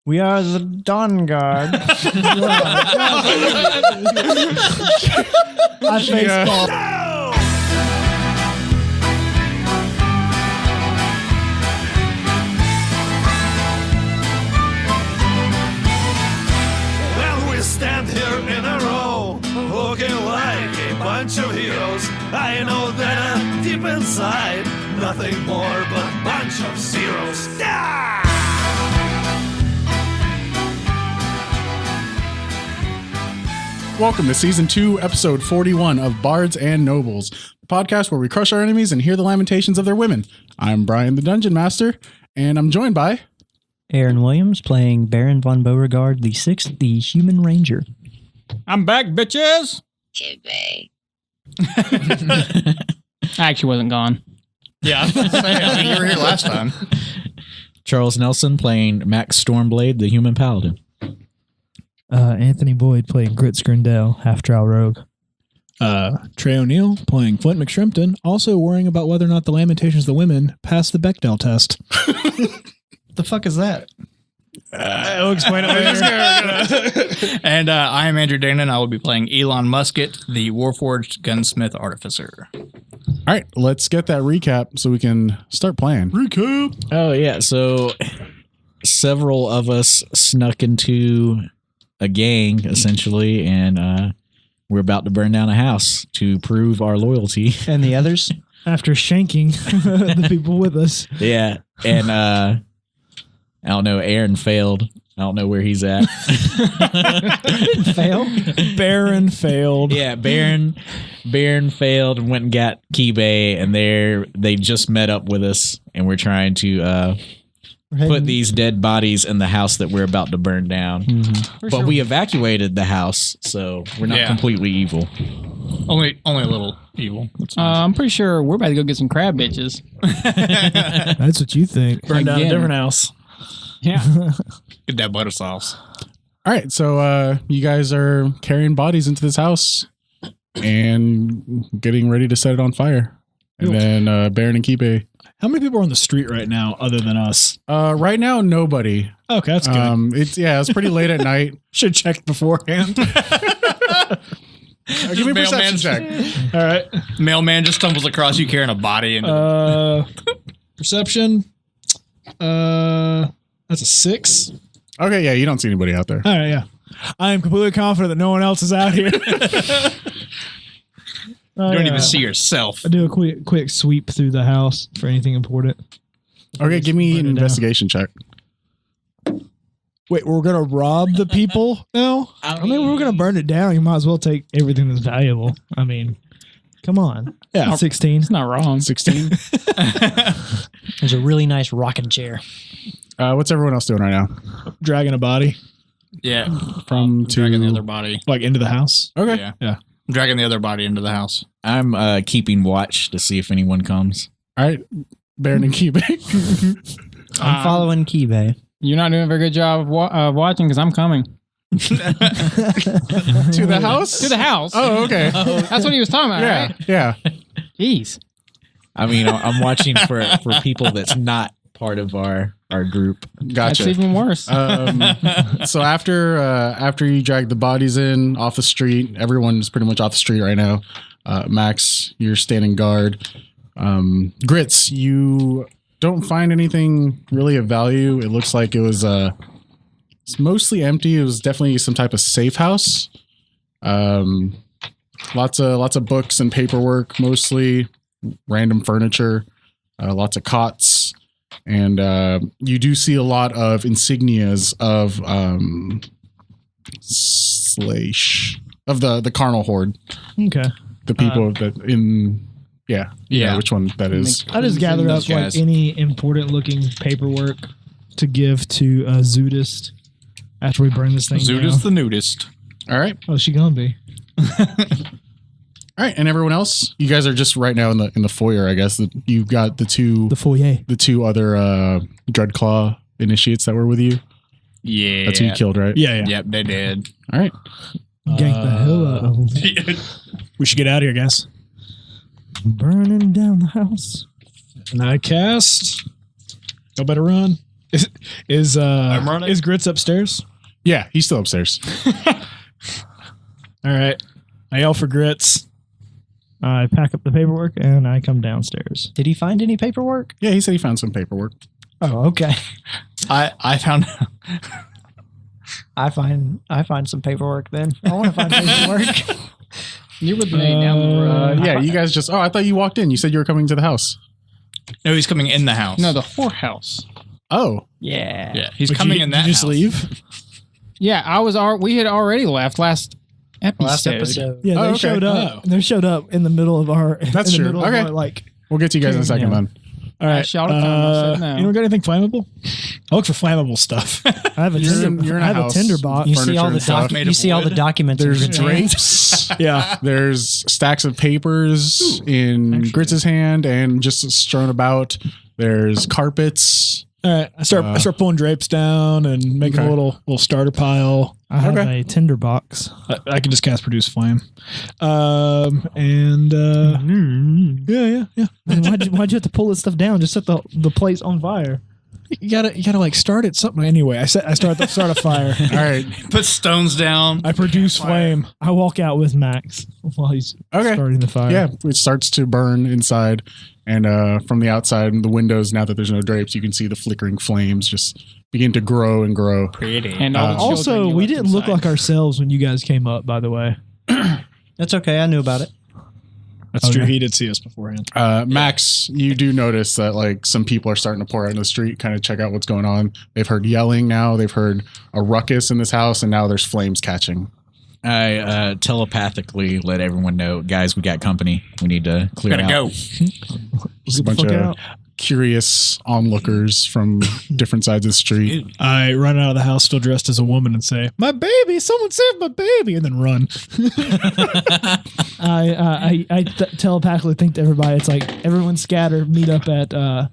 We are the Dawnguard. I face palm. Well, we stand here in a row, looking like a bunch of heroes. I know that deep inside, nothing more but a bunch of zeros. Ah! Welcome to Season 2, Episode 41 of Bards and Nobles, the podcast where we crush our enemies and hear the lamentations of their women. I'm Brian, the Dungeon Master, and I'm joined by... Aaron Williams playing Baron von Beauregard the 6th, the Human Ranger. I'm back, bitches! Kibe. I actually wasn't gone. Yeah, I was going to say, I mean, you were here last time. Charles Nelson playing Max Stormblade, the Human Paladin. Anthony Boyd playing Grits Grindel, half-drow rogue. Trey O'Neill playing Flint McShrimpton, also worrying about whether or not the Lamentations of the Women pass the Bechdel test. The fuck is that? I'll explain it later. And I am Andrew Dana, and I will be playing Elon Musket, the Warforged Gunsmith Artificer. All right, let's get that recap so we can start playing. Recap. Oh, yeah. So several of us snuck into a gang, essentially, and we're about to burn down a house to prove our loyalty. And the others? After shanking the people with us. Yeah. And I don't know, Aaron failed. I don't know where he's at. Fail? Baron failed. Yeah, Baron failed and went and got Kibe, and they just met up with us, and we're trying to put these dead bodies in the house that we're about to burn down. Mm-hmm. But we evacuated the house, so we're not completely evil. Only a little evil. I'm pretty sure we're about to go get some crab bitches. That's what you think. Burn down a different house. Yeah. Get that butter sauce. All right, so you guys are carrying bodies into this house and getting ready to set it on fire. And then Baron and Kibe. How many people are on the street right now other than us? Right now, nobody. Okay, that's good. It's pretty late at night. Should have checked beforehand. Give me a perception check. All right. Mailman just stumbles across you carrying a body. Perception. That's a 6. Okay, yeah, you don't see anybody out there. All right, yeah. I am completely confident that no one else is out here. You don't even see yourself. I do a quick sweep through the house for anything important. Okay, give me an investigation check. Wait, we're going to rob the people now? I mean, we're going to burn it down. You might as well take everything that's valuable. I mean, come on. Yeah. 16. It's not wrong. 16. There's a really nice rocking chair. What's everyone else doing right now? Dragging a body. Yeah. to Dragging the other body. Like into the house? Okay. Yeah. Dragging the other body into the house. I'm keeping watch to see if anyone comes. All right, Baron and Kibe. I'm following Kibe. You're not doing a very good job of watching because I'm coming. To the house? To the house. Oh, okay. That's what he was talking about, Yeah, right? yeah. Jeez. I mean, I'm watching for people that's not part of our group. Gotcha. That's even worse. So after you drag the bodies in off the street, everyone's pretty much off the street right now. Max, you're standing guard. Grits, you don't find anything really of value. It looks like it's mostly empty. It was definitely some type of safe house. Lots of books and paperwork, mostly random furniture, lots of cots. And you do see a lot of insignias of Slash of the Carnal Horde. Okay. The people that in you know which one that is. I just gather up like any important looking paperwork to give to Zudist after we burn this thing down. Zudist the nudist. All right. Oh, she gonna be. All right, and everyone else, you guys are just right now in the foyer, I guess. You've got the two other Dread Claw initiates that were with you. Yeah. That's who you killed, right? Yeah. Yep, they did. All right. Gank the hell out of them. We should get out of here, guys. Burning down the house. And I cast. Y'all better run. running. Is Grits upstairs? Yeah, he's still upstairs. All right. I yell for Grits. I pack up the paperwork and I come downstairs. Did he find any paperwork? Yeah, he said he found some paperwork. Oh, okay. I found. I find some paperwork then. I want to find paperwork. You're with me down the road. Yeah, you guys just. Oh, I thought you walked in. You said you were coming to the house. No, he's coming in the house. No, the whorehouse. Oh, Yeah, he's But coming you, in that you just house. leave? Yeah, we had already left last episode. Last episode. Yeah, they okay. showed up. Oh. They showed up in the middle of our. That's in the true. middle of Okay. our, like, we'll get to you guys in a second Yeah. then. All right. shot at them. I said no. Anyone got anything flammable? I look for flammable stuff. I have a You're tinder. in a I have house. a tinder box. You see all the Furniture and stuff. you see all the documents. in There's your hand. drapes. Yeah. There's stacks of papers in Grits' hand and just strewn about. There's carpets. All right. I start pulling drapes down and making Okay. a little starter pile. I have Okay. a tinder box. I can just cast produce flame. And yeah. Why'd you have to pull this stuff down? Just set the place on fire. You gotta like start it something anyway. I start a fire. All right. Put stones down. I produce flame. I walk out with Max while he's Okay. starting the fire. Yeah, it starts to burn inside. And from the outside, the windows, now that there's no drapes, you can see the flickering flames just begin to grow and grow. Pretty. And all the children Also, you we left didn't look inside. like ourselves when you guys came up, by the way. That's okay. I knew about it. That's true. He did see us beforehand. Max, you do notice that like some people are starting to pour out in the street, kind of check out what's going on. They've heard yelling now. They've heard a ruckus in this house, and now there's flames catching. I telepathically let everyone know, guys, we got company. We need to clear Gotta out. go. There's a bunch fuck of out. curious onlookers from different sides of the street. I run out of the house still dressed as a woman and say, "My baby! Someone save my baby!" and then run. I telepathically think to everybody, it's like everyone scatter, meet up at the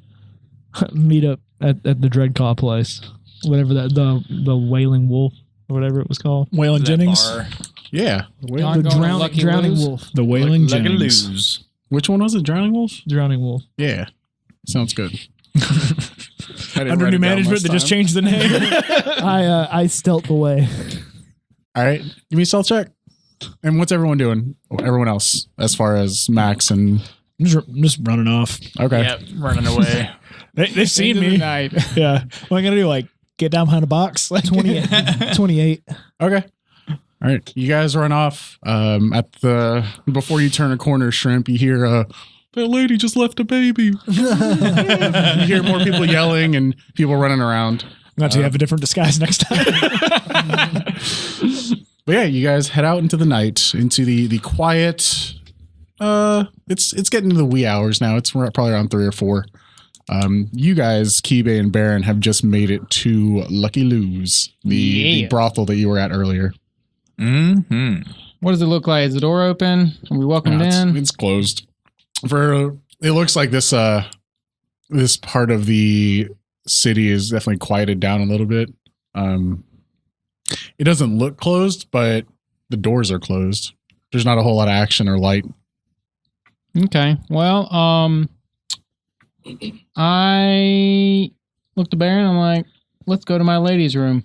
Dread Claw place, whatever that the Wailing Wolf or whatever it was called, Waylon That Jennings, bar. Yeah. the Going on Lucky drowning Lou's? wolf, the Wailing Like a Jennings. lose. Which one was it? Drowning Wolf? drowning wolf. Yeah. Sounds good. Under new management, they just changed the name. I stealth away. All right. Give me a stealth check. And what's everyone doing? Everyone else, as far as Max and. I'm just running off. Okay. Yep, running away. They've seen Into the me. night. Yeah. What am I gonna do? Like get down behind a box? 28. Okay. All right. You guys run off. Before you turn a corner, Shrimp, you hear that lady just left a baby. You hear more people yelling and people running around. Not to have a different disguise next time. But yeah, you guys head out into the night, into the quiet. It's getting to the wee hours now. It's probably around 3 or 4. You guys, Kibe and Baron, have just made it to Lucky Lou's, the brothel that you were at earlier. Mm-hmm. What does it look like? Is the door open? Are we welcomed No, in? it's closed. It looks like this part of the city is definitely quieted down a little bit. It doesn't look closed, but the doors are closed. There's not a whole lot of action or light. Okay. Well, I looked at Baron. I'm like, let's go to my ladies' room.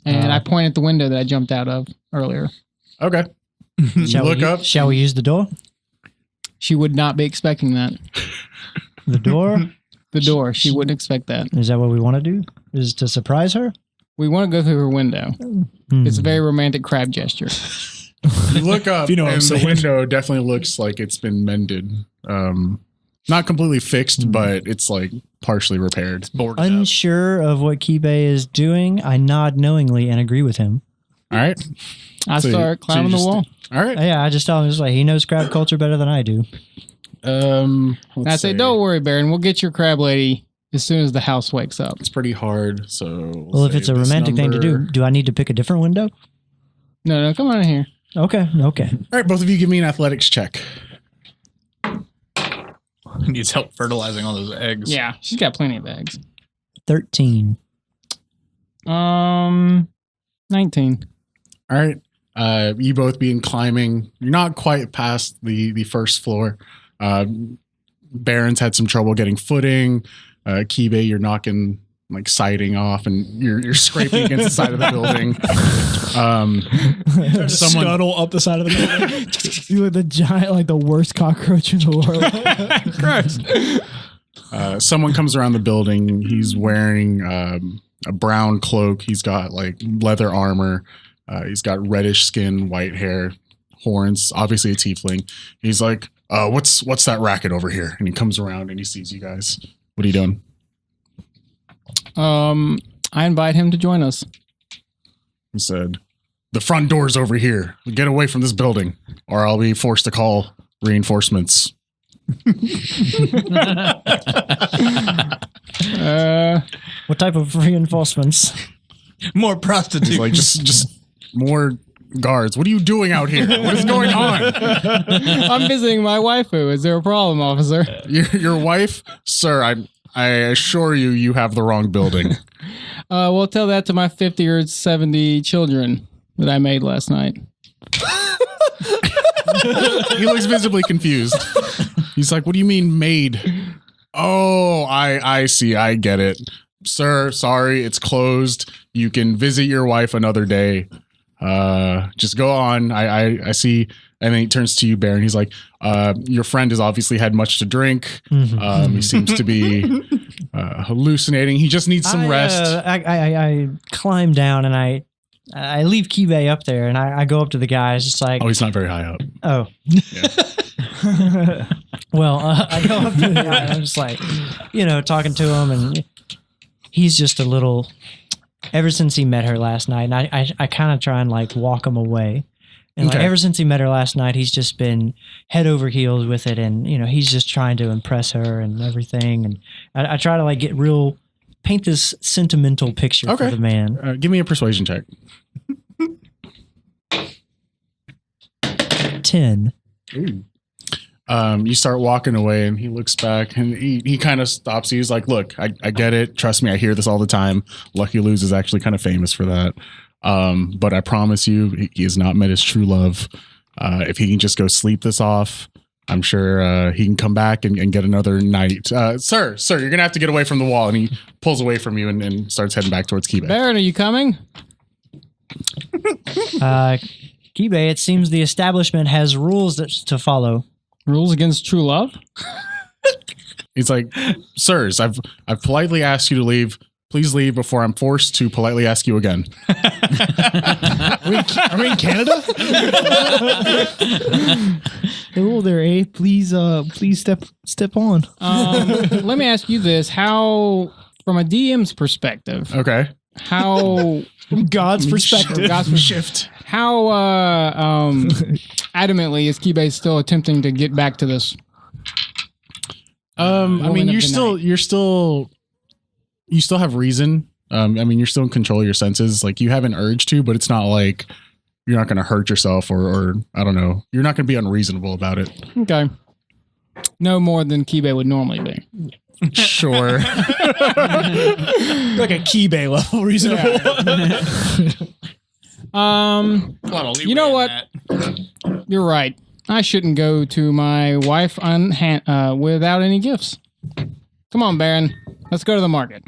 And I point at the window that I jumped out of earlier. Okay. You look up. Shall we use the door? She would not be expecting that. The door? The door. She wouldn't expect that. Is that what we want to do? Is to surprise her? We want to go through her window. It's a very romantic crab gesture. You look up, you know what I'm and the saying. window definitely looks like it's been mended. Not completely fixed, but it's like partially repaired. Boarded up. Unsure of what Kibe is doing, I nod knowingly and agree with him. All right. I So you- start so climbing you the just- wall. All right. Yeah, I just tell him, just like, he knows crab culture better than I do. And I say, don't worry, Baron. We'll get your crab lady as soon as the house wakes up. It's pretty hard. So Well, if it's a romantic thing to do I need to pick a different window? No, come on in here. Okay. All right, both of you give me an athletics check. Needs help fertilizing all those eggs. Yeah, she's got plenty of eggs. 13. 19. All right. You both being climbing. You're not quite past the first floor. Baron's had some trouble getting footing. Kibe, you're knocking like siding off, and you're scraping against the side of the building. Someone scuttle up the side of the building. You look the giant, like the worst cockroach in the world. Someone comes around the building. He's wearing a brown cloak. He's got like leather armor. He's got reddish skin, white hair, horns. Obviously a tiefling. He's like, "What's that racket over here?" And he comes around and he sees you guys. What are you doing? I invite him to join us. He said, "The front door's over here. Get away from this building, or I'll be forced to call reinforcements." What type of reinforcements? More prostitutes. He's like, just more guards. What are you doing out here? What is going on? I'm visiting my waifu. Is there a problem, officer? Your wife? Sir, I assure you, you have the wrong building. We'll tell that to my 50 or 70 children that I made last night. He looks visibly confused. He's like, "What do you mean made?" "Oh, I see. I get it. Sir, sorry, it's closed. You can visit your wife another day. Just go on. I see." And then he turns to you, Baron. He's like, "Your friend has obviously had much to drink. He seems to be hallucinating. He just needs some rest." I climb down and I leave Kibe up there, and I go up to the guy. It's just like, Oh, he's not very high up. oh. Well, I go up to the guy, and I'm just like, talking to him, and he's just a little. Ever since he met her last night, and I kind of try and like walk him away. And like ever since he met her last night, he's just been head over heels with it, and he's just trying to impress her and everything. And I try to like paint this sentimental picture for the man. Give me a persuasion check. 10. Ooh. You start walking away, and he looks back, and he kind of stops you. He's like, "Look, I get it. Trust me, I hear this all the time. Lucky Lose is actually kind of famous for that. But I promise you, he has not met his true love. If he can just go sleep this off, I'm sure he can come back and get another night. Sir, you're going to have to get away from the wall." And he pulls away from you and starts heading back towards Kibe. Baron, are you coming? Kibe, it seems the establishment has rules to follow. Rules against true love? He's like, "Sirs, I've politely asked you to leave. Please leave before I'm forced to politely ask you again." Are we in Canada? The rule there, eh? Please step on. Let me ask you this: how, from a DM's perspective, Okay. how From God's perspective. Shift. how adamantly is Kibe still attempting to get back to this? I mean, you still have reason. I mean, you're still in control of your senses. Like, you have an urge to, but it's not like you're not going to hurt yourself or I don't know. You're not going to be unreasonable about it. Okay. No more than Kibe would normally be. Sure. Like a Kibe level reasonable. You know what? You're right. I shouldn't go to my wife without any gifts. Come on, Baron. Let's go to the market.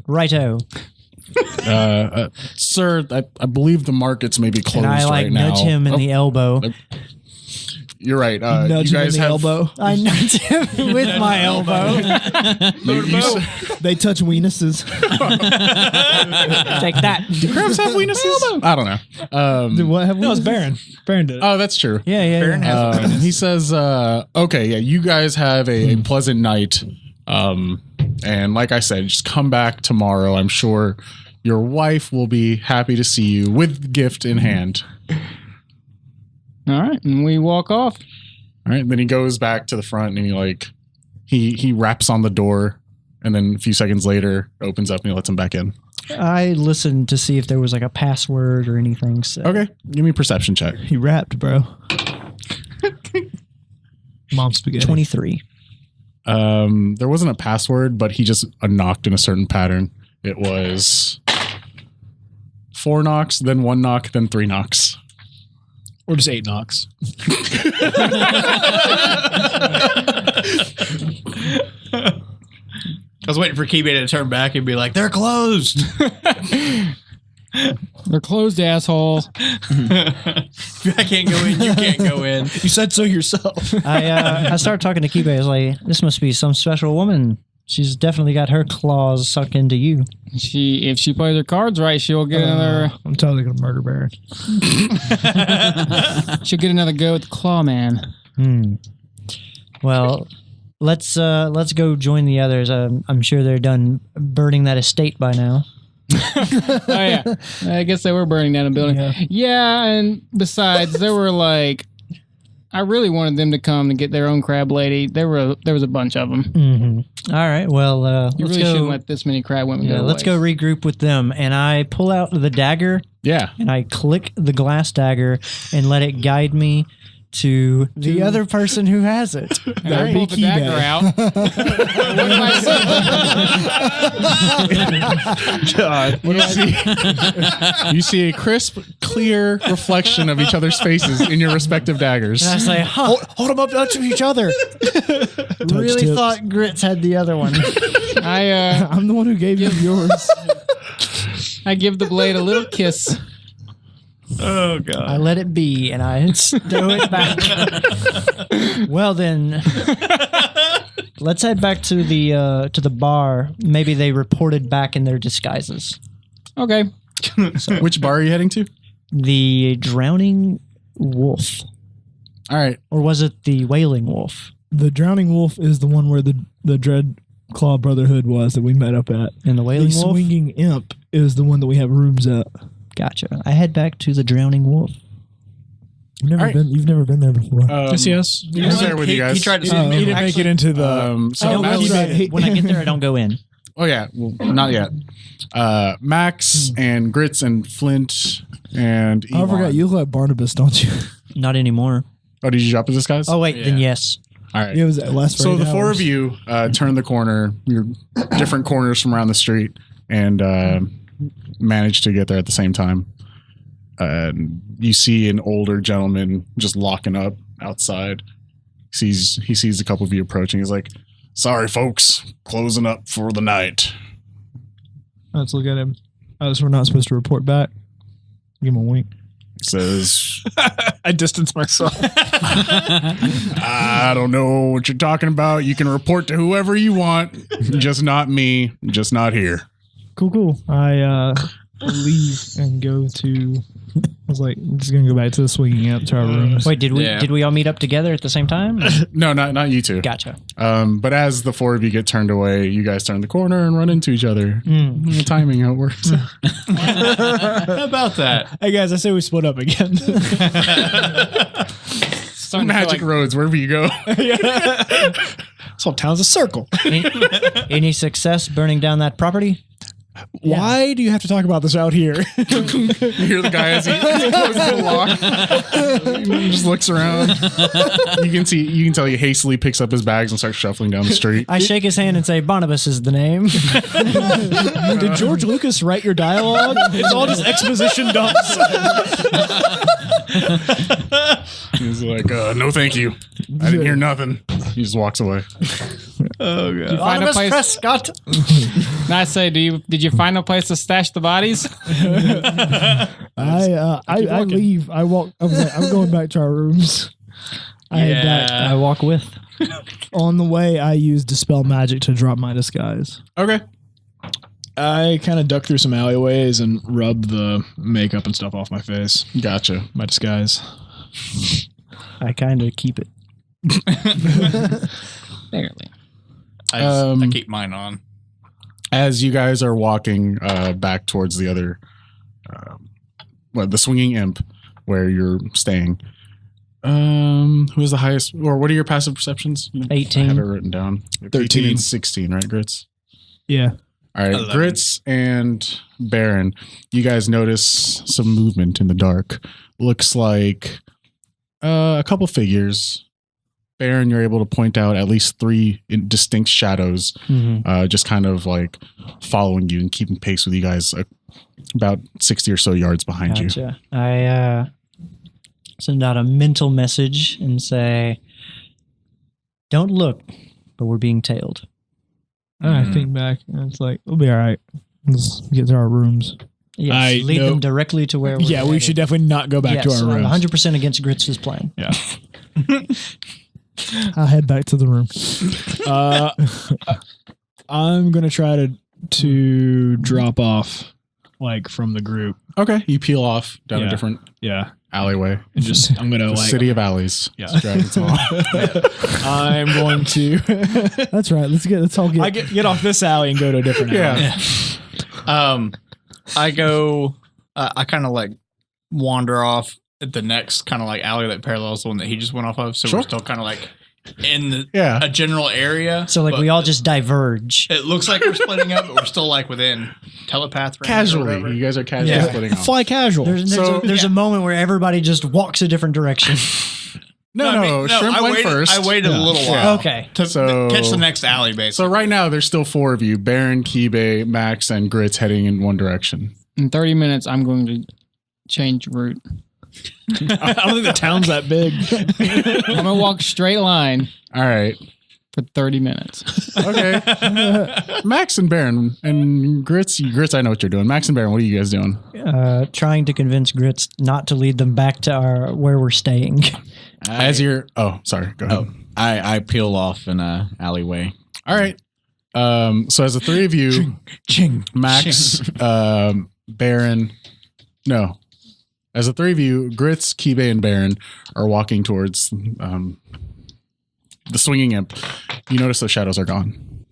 Righto. Sir, I believe the market's maybe closed And I right now. nudge him in the elbow. You're right. Nudge you him in guys the have elbow. I nudge him with my elbow. They touch weenuses. Take that. Do crabs have weenuses? I don't know. What have No, it's Baron. Baron did it. Oh, that's true. Yeah. He says, "Okay, yeah, you guys have a pleasant night. And like I said, just come back tomorrow. I'm sure your wife will be happy to see you with gift in hand." All right, and we walk off. All right, then he goes back to the front and he raps on the door, and then a few seconds later opens up and he lets him back in. I listened to see if there was like a password or anything. So. Okay, give me a perception check. He rapped, bro. Mom spaghetti. 23. There wasn't a password, but he just knocked in a certain pattern. It was 4 knocks, then 1 knock, then 3 knocks. Or just 8 knocks. was waiting for Kibe to turn back and be like, "They're closed." They're closed, asshole. If I can't go in, you can't go in. You said so yourself. I started talking to Kibe. I was like, this must be some special woman. She's definitely got her claws sucked into you. If she plays her cards right, she'll get another. I'm totally gonna murder Baron. She'll get another go at the claw man. Well, let's go join the others. I'm sure they're done burning that estate by now. Oh yeah, I guess they were burning down a building. Yeah, and besides, there were like, I really wanted them to come and get their own crab lady. There was a bunch of them. Mm-hmm. All right, well, you really shouldn't let this many crab women go. Let's go regroup with them. And I pull out the dagger. Yeah. And I click the glass dagger and let it guide me to the other person who has it. And I pulled the dagger out. God. You see a crisp, clear reflection of each other's faces in your respective daggers. And I say, Hold them up to each other. really tips. thought Grits had the other one. I'm the one who gave you yours. I give the blade a little kiss. Oh god! I let it be, and I stow it back. Well then, let's head back to the bar. Maybe they reported back in their disguises. Okay. Which bar are you heading to? The Drowning Wolf, All right. or was it the Wailing Wolf? The Drowning Wolf is the one where the Dread Claw Brotherhood was that we met up at. And the Wailing The Wolf. Swinging Imp is the one that we have rooms at. Gotcha. I head back to the Drowning Wolf. You've never been there before. Yes. He was there with you guys. He tried to. he didn't make it into the. I don't Max- go in. When I get there, I don't go in. Oh yeah, well, not yet. Max and Grits and Flint and I Elon. forgot you look like Barnabas, don't you? Not anymore. Oh, did you drop as this guys? Oh wait, then yes. all right. Yeah, it was at last. So Friday the four hours. of you turn the corner. You're different corners from around the street, and manage to get there at the same time. You see an older gentleman just locking up outside. He sees a couple of you approaching. He's like, "Sorry, folks, closing up for the night." Let's look at him. We're not supposed to report back. Give him a wink. Says, I distance myself. "I don't know what you're talking about. You can report to whoever you want, just not me, just not here." Cool. I leave and go to. I was like, I'm just gonna go back to the Swinging Imp to our rooms. Wait, did we all meet up together at the same time? No, not you two. Gotcha. But as the four of you get turned away, you guys turn the corner and run into each other. The timing, how it works. How about that? Hey guys, I say we split up again. Magic roads, wherever you go. This whole town's a circle. Any success burning down that property? Why do you have to talk about this out here? You hear the guy as he closes the lock. He just looks around. You can tell he hastily picks up his bags and starts shuffling down the street. I shake his hand and say, Barnabas is the name. Did George Lucas write your dialogue? It's all just exposition dumps. He's like, "No, thank you. I didn't hear nothing." He just walks away. Oh god! Did you find a place? Prescott. And I say, did you find a place to stash the bodies? I leave. I walk. I was like, I'm going back to our rooms. I walk with. On the way, I use Dispel Magic to drop my disguise. Okay. I kind of duck through some alleyways and rub the makeup and stuff off my face. Gotcha. My disguise. I kind of keep it. Barely. I keep mine on. As you guys are walking back towards the other, the Swinging Imp, where you're staying, who is the highest, or what are your passive perceptions? 18. I have it written down. 13. 18, 16, right, Grits? Yeah. All right, 11. Grits and Baron, you guys notice some movement in the dark. Looks like a couple figures. Baron, you're able to point out at least 3 distinct shadows, just kind of like following you and keeping pace with you guys, about 60 or so yards behind you. Gotcha. I send out a mental message and say, "Don't look, but we're being tailed." And I think back, and it's like, we'll be all right. Let's get to our rooms. Yes, lead them directly to where we're Yeah, we headed. should definitely not go back to our I'm rooms. 100% against Grits' plan. Yeah. I'll head back to the room. I'm gonna try to drop off like from the group. Okay, you peel off down a Yeah. different alleyway. And just I'm gonna The like city of alleys. Yeah. Dragon's Maw. I'm going to That's right. Let's all get. I get off this alley and go to a different alley. I go. I kind of like wander off at the next kind of like alley that parallels the one that he just went off of. So Sure. we're still kind of like in Yeah. a general area. So like but we all just diverge. It looks like we're splitting up, but we're still like within telepath range or Casually. whatever. You guys are casually Yeah. splitting off. Fly casual. There's a moment where everybody just walks a different direction. No, Shrimp went first. I waited a little Yeah. while. Okay. To So- catch the next alley, basically. So right now, there's still 4 of you. Baron, Kibe, Max, and Grits heading in one direction. In 30 minutes, I'm going to change route. I don't think the town's that big. I'm going to walk straight line All right. for 30 minutes. Okay. Max and Baron and Grits, I know what you're doing. Max and Baron, what are you guys doing? Trying to convince Grits not to lead them back to where we're staying. As you're... Oh, sorry. Go ahead. I peel off in a alleyway. All right. So as the 3 of you, Max, Baron... No. As the 3 of you, Grits, Kibe, and Baron are walking towards the swinging imp. You notice those shadows are gone.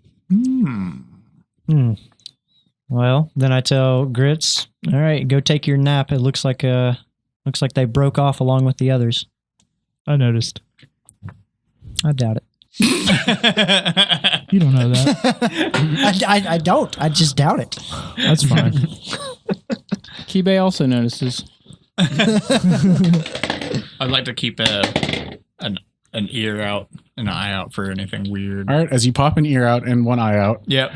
Well, then I tell Grits, all right, go take your nap. It looks like they broke off along with the others. I noticed. I doubt it. You don't know that. I don't. I just doubt it. That's fine. Kibe also notices. I'd like to keep an ear out, an eye out for anything weird. All right. As you pop an ear out and one eye out, Yep.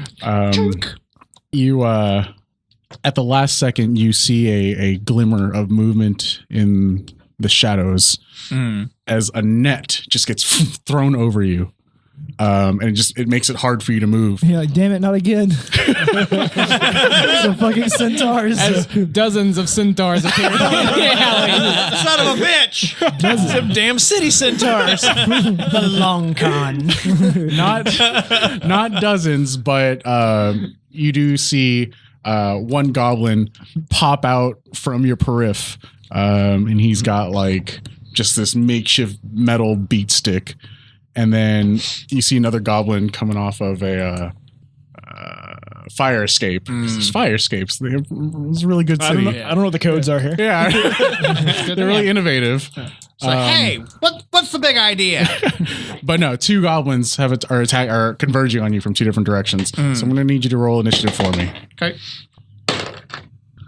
you at the last second you see a glimmer of movement in the shadows as a net just gets thrown over you, and it makes it hard for you to move. You're like, damn it, not again. Some fucking centaurs. As dozens of centaurs appear in the alley. Son of a bitch! Some damn city centaurs. The long con. Not dozens, but you do see one goblin pop out from your periph, and he's got like just this makeshift metal beat stick. And then you see another goblin coming off of a fire escape. There's fire escapes. It was a really good I city. don't know what the codes are here. Yeah, they're really innovative. It's like, hey, what's the big idea? But no, 2 goblins are converging on you from 2 different directions. So I'm going to need you to roll initiative for me. Okay.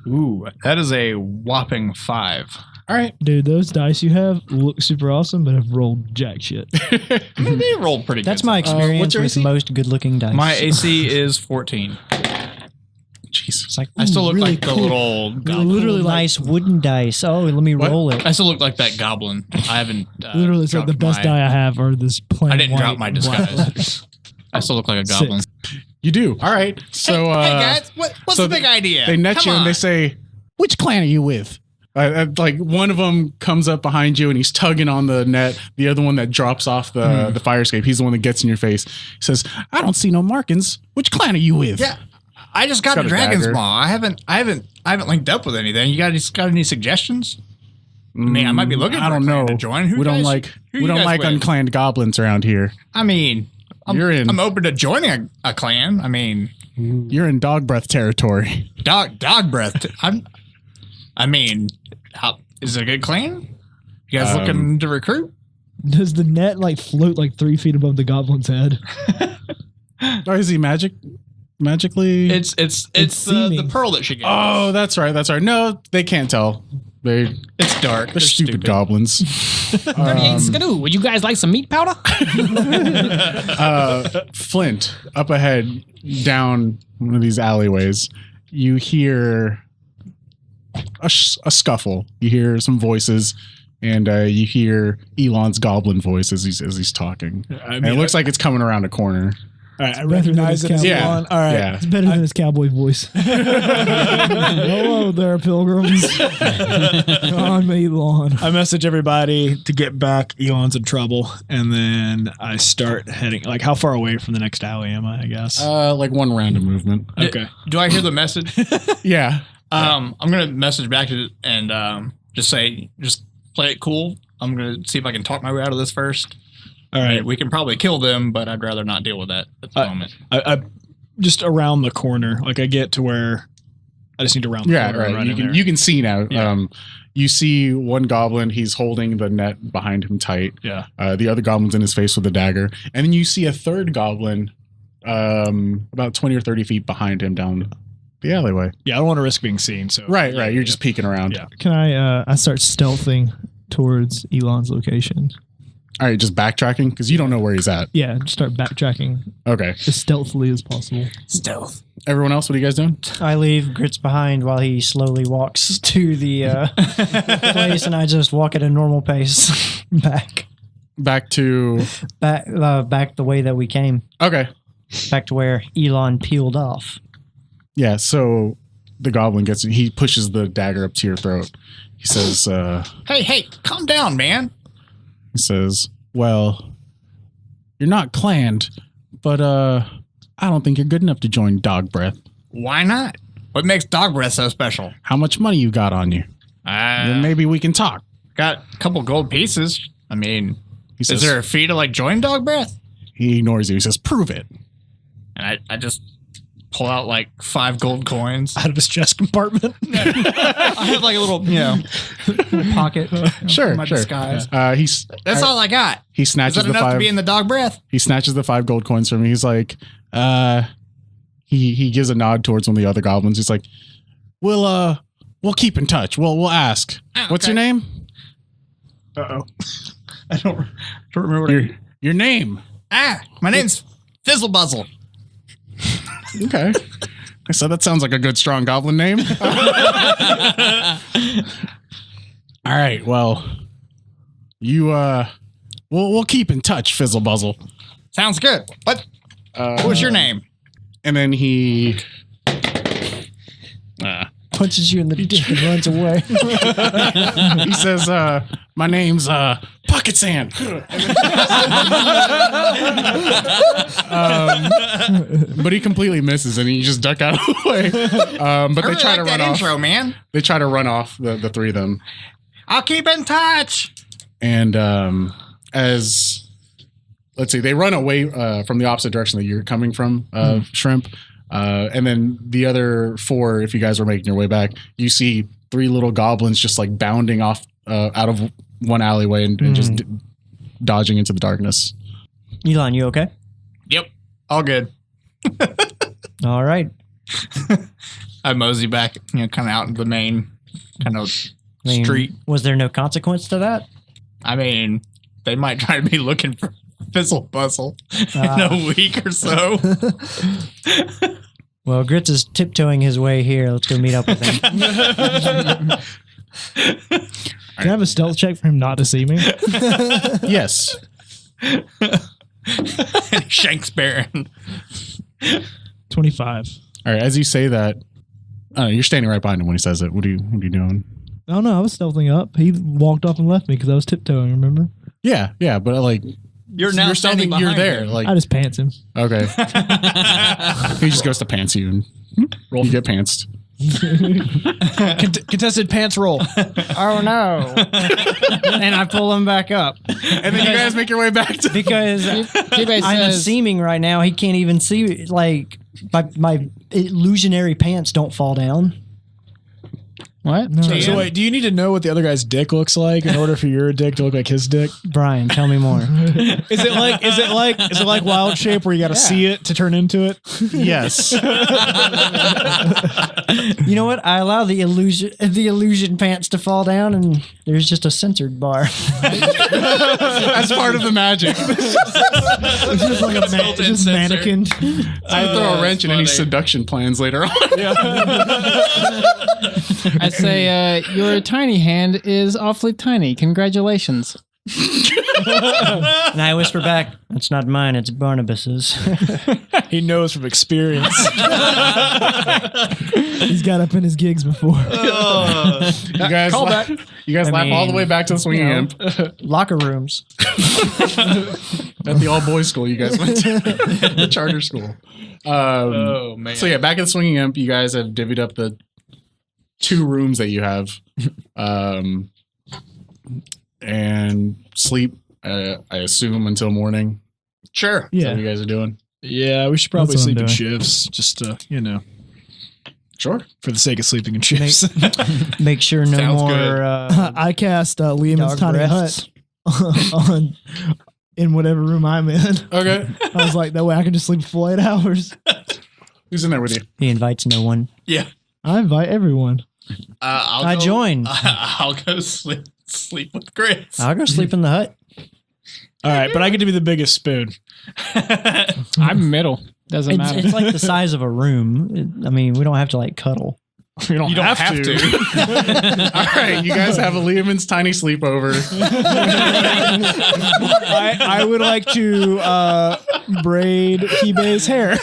Ooh, that is a whopping 5. All right. Dude, those dice you have look super awesome, but have rolled jack shit. They rolled pretty good. That's my experience what's your with AC? most good-looking dice. My AC is 14. Jeez. It's like, I still look really like cool, the little goblin. literally nice wooden dice. Oh, let me roll it. I still look like that goblin. I haven't. Literally, it's like the dropped best die I have are this plain I didn't white drop my disguise. I still look like a goblin. You do. All right. So, hey guys, what's so the big idea? They net Come you and on. they say, "Which clan are you with?" Like one of them comes up behind you and he's tugging on the net. The other one that drops off the fire escape, he's the one that gets in your face. He says, "I don't see no markings. Which clan are you with?" Yeah, I just got got the a Dragon's dagger. Maw. I haven't linked up with anything. You guys got any suggestions? I mean, I might be looking. I for don't a clan know. to join. Who we don't guys- like who we you don't guys like with? unclanned goblins around here. I mean, You're in. I'm open to joining a clan. I mean, You're in dog breath territory. dog breath. I mean, is it a good clan? You guys looking to recruit? Does the net like float like 3 feet above the goblin's head? Or is he magically? It's the seeming. pearl that she gave. Oh, that's right. That's right. No, they can't tell. They're It's dark. They're stupid goblins. 38 skidoo. Would you guys like some meat powder? Flint, up ahead, down one of these alleyways, you hear a scuffle. You hear some voices, and you hear Elon's goblin voice as he's talking. And it looks like it's coming around a corner. All right, I recognize it as Yeah. Elon. All right. Yeah. It's better than his cowboy voice. Hello there, pilgrims. I'm Elon. I message everybody to get back. Elon's in trouble, and then I start heading. Like, how far away from the next alley am I guess? Like one round of movement. Okay. Do I hear the message? Yeah. I'm gonna message back to it and just say, just play it cool. I'm gonna see if I can talk my way out of this first. All right. We can probably kill them, but I'd rather not deal with that at the moment. I just around the corner. Like, I get to where I just need to round the Yeah, corner. right. And run in there. You can see now. Yeah. You see one goblin. He's holding the net behind him tight. Yeah. The other goblin's in his face with a dagger. And then you see a third goblin about 20 or 30 feet behind him down the alleyway. Yeah, I don't want to risk being seen. So Right. You're just peeking around. Yeah. Can I start stealthing towards Elon's location? All right, just backtracking because you don't know where he's at. Yeah, start backtracking Okay. as stealthily as possible. Stealth. Everyone else, what are you guys doing? I leave Grits behind while he slowly walks to the place, and I just walk at a normal pace back Back to. back the way that we came, Okay. back to where Elon peeled off. Yeah, so the goblin he pushes the dagger up to your throat. He says, Hey, calm down, man. He says, well, you're not clanned, but I don't think you're good enough to join Dog Breath. Why not? What makes dog breath so special? How much money you got on you? Then maybe we can talk. Got a couple gold pieces. I mean, He says, is there a fee to join dog breath? He ignores you. He says, prove it. And I just pull out 5 gold coins. out of his chest compartment. I have a little, Pocket. Sure, my sure. disguise. That's all I got. He Is snatches that the enough 5. to be in the dog breath? He snatches the 5 gold coins from me. He's like, he gives a nod towards one of the other goblins. He's like, we'll keep in touch. We'll ask. Oh, What's your okay. name? Uh-oh. I don't remember what Your name. my name's Fizzlebuzzle. Okay. So that sounds like a good, strong goblin name. All right. Well, we'll keep in touch, Fizzlebuzzle. Sounds good. What was your name? And then he Punches you in the dick and runs away. he says, "My name's Pocket Sand." But he completely misses, and he just duck out of the way. But they try to run off. Intro, man. They try to run off the 3 of them. I'll keep in touch. And as let's see, they run away from the opposite direction that you're coming from, Shrimp. And then the other 4, if you guys were making your way back, you see 3 little goblins just bounding off out of one alleyway and just dodging into the darkness. Elon, you okay? Yep. All good. All right. I mosey back, kind of out into the main kind of I mean, street. Was there no consequence to that? I mean, they might try to be looking for Fizzlebuzzle in a week or so. Well, Grits is tiptoeing his way here. Let's go meet up with him. Can I have a stealth check for him not to see me? Yes. Shanks Baron. 25. All right. As you say that, you're standing right behind him when he says it. What are you doing? Oh, no, I was stealthing up. He walked off and left me because I was tiptoeing, remember? Yeah. But You're now standing stealthing, you're behind there. him. I just pants him. Okay. He just goes to pants you and you get pantsed. Contested pants roll. Oh, no. And I pull him back up. And then you guys make your way back to Because Kibe I'm says, seeming right now he can't even see, my illusionary pants don't fall down. what? No. So wait, do you need to know what the other guy's dick looks like in order for your dick to look like his dick? Brian, tell me more. Is it like wild shape where you got to see it to turn into it? yes. You know what? I allow the illusion pants to fall down, and there's just a censored bar. That's part of the magic. It's just like a just mannequin. I throw a wrench in any seduction plans later on. I say, your tiny hand is awfully tiny. Congratulations. And I whisper back, "That's not mine. It's Barnabas's." He knows from experience. He's got up in his gigs before. You guys, Call back. you guys laugh all the way back to the swinging imp Locker rooms. at the all boys school you guys went to, the charter school. Oh man. So yeah, back at the swinging imp, you guys have divvied up the 2 rooms that you have, and sleep. I assume until morning. Sure. Is that Yeah. what you guys are doing? Yeah, we should probably That's what sleep I'm in doing. shifts, just to, Sure. for the sake of sleeping in shifts. Make sure no Sounds more. good. I cast Leomunds' Dog tiny breaths. hut in whatever room I'm in. Okay. I was like, that way I can just sleep full 8 hours. Who's in there with you? He invites no one. Yeah. I invite everyone. I join. I'll go sleep with Chris. I'll go sleep in the hut. All right, but I get to be the biggest spoon. I'm middle. Doesn't matter. It's like the size of a room. I mean, we don't have to like cuddle. You don't have to. All right, you guys have a Leomunds' tiny sleepover. I would like to braid Kibe's hair.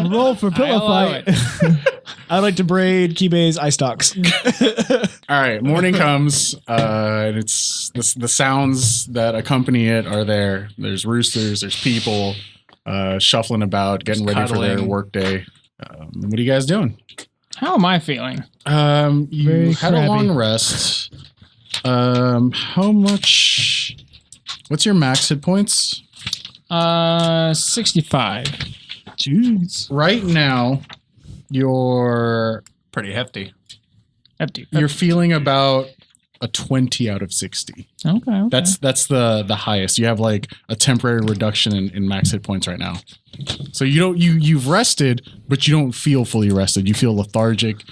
Roll for pillow allow fight. I'd like to braid Kibe's eye stalks. All right, morning comes, and it's the sounds that accompany it are there. There's roosters, there's people shuffling about, getting ready for their cuddling. workday. What are you guys doing? How am I feeling? You Very had a crabby. long rest. How much? What's your max hit points? 65. Jeez. Right now, you're Pretty hefty. you're feeling about a 20 out of 60. Okay. That's the highest. You have like a temporary reduction in max hit points right now. So you've rested, but you don't feel fully rested. You feel lethargic.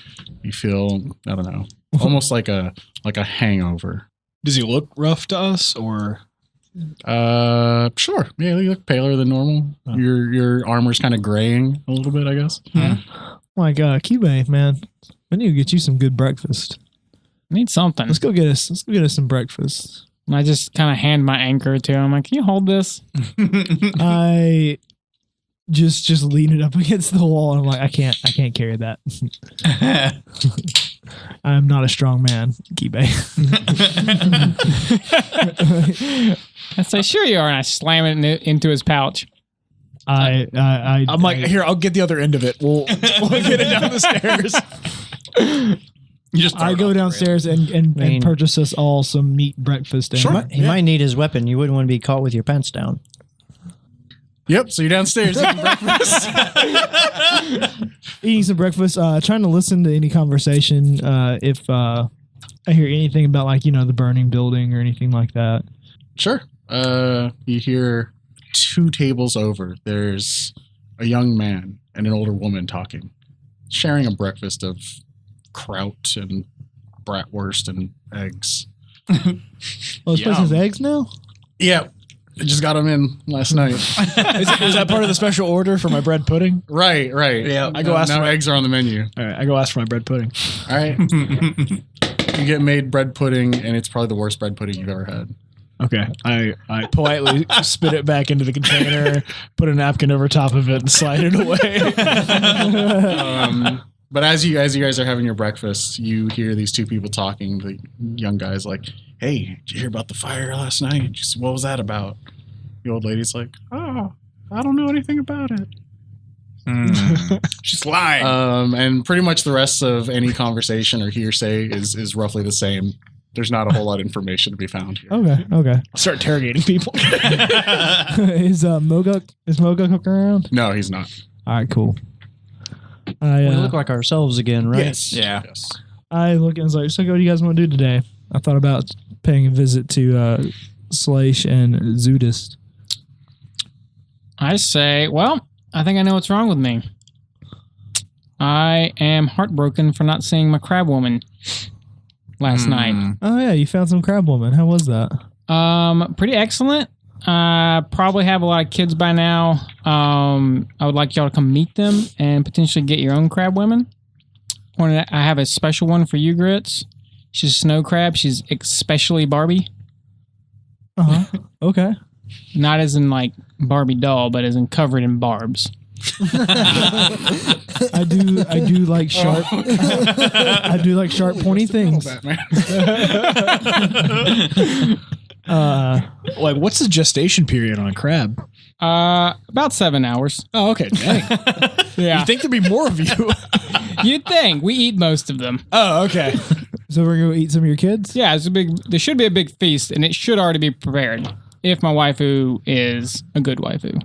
You feel, I don't know, almost like a hangover. Does he look rough to us, or Sure. Yeah, you look paler than normal. Your armor's kind of graying a little bit, I guess. My God, Kibe, man, we need to get you some good breakfast. Need something. Let's go get us some breakfast. And I just kind of hand my anchor to him. I'm like, can you hold this? I just lean it up against the wall, and I'm like, I can't carry that. I'm not a strong man, Kibe. I say, sure you are. And I slam it into his pouch. I'm like, here, I'll get the other end of it. We'll get it down the stairs. You just I go downstairs and purchase us all some meat breakfast. And He might need his weapon. You wouldn't want to be caught with your pants down. Yep. So you're downstairs eating breakfast. eating some breakfast, trying to listen to any conversation. If I hear anything about the burning building or anything like that. Sure. You hear 2 tables over. There's a young man and an older woman talking, sharing a breakfast of kraut and bratwurst and eggs. Oh, this place has eggs now? Yeah. I just got them in last night. Is that part of the special order for my bread pudding? Right. Yeah. I go ask now eggs are on the menu. All right, I go ask for my bread pudding. All right. You get made bread pudding, and it's probably the worst bread pudding you've ever had. Okay, I politely spit it back into the container, put a napkin over top of it, and slide it away. But as you guys are having your breakfast, you hear these 2 people talking. The young guy's like, "Hey, did you hear about the fire last night? What was that about?" The old lady's like, "Oh, I don't know anything about it." She's lying. And pretty much the rest of any conversation or hearsay is roughly the same. There's not a whole lot of information to be found here. Okay. I'll start interrogating people. Is Moguk around? No, he's not. All right, cool. We look like ourselves again, right? Yes. Yeah. Yes. I look and was like, so what do you guys want to do today? I thought about paying a visit to Slash and Zudist. I say, well, I think I know what's wrong with me. I am heartbroken for not seeing my crab woman last night. Oh yeah, you found some crab woman. How was that? Pretty excellent. Probably have a lot of kids by now. I would like y'all to come meet them and potentially get your own crab women. I have a special one for you, Grits. She's a snow crab. She's especially Barbie. Okay. Not as in like Barbie doll, but as in covered in barbs. I do like sharp. I do like sharp, pointy things. Like, what's the gestation period on a crab? About 7 hours. Oh, okay. Dang. Yeah. You think there'd be more of you? You'd think. We eat most of them. Oh, okay. So we're gonna eat some of your kids? Yeah, there should be a big feast, and it should already be prepared. If my waifu is a good waifu.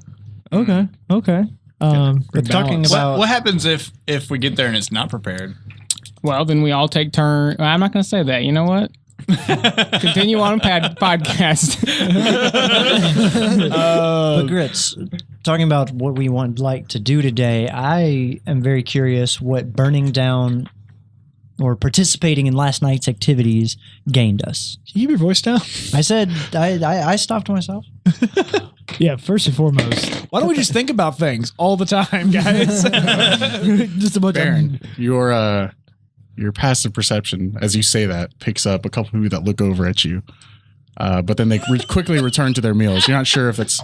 Okay. Okay. But talking about What happens if we get there and it's not prepared? Well, then we all take turn. I'm not going to say that. You know what? Continue on podcast. But Grits, talking about what we would like to do today, I am very curious what burning down or participating in last night's activities gained us. Can you keep your voice down? I said I stopped myself. Yeah. First and foremost, Why don't we just think about things all the time, guys? just a bunch Baron, your passive perception, as you say that, picks up a couple of people that look over at you. But then they quickly return to their meals. You're not sure if it's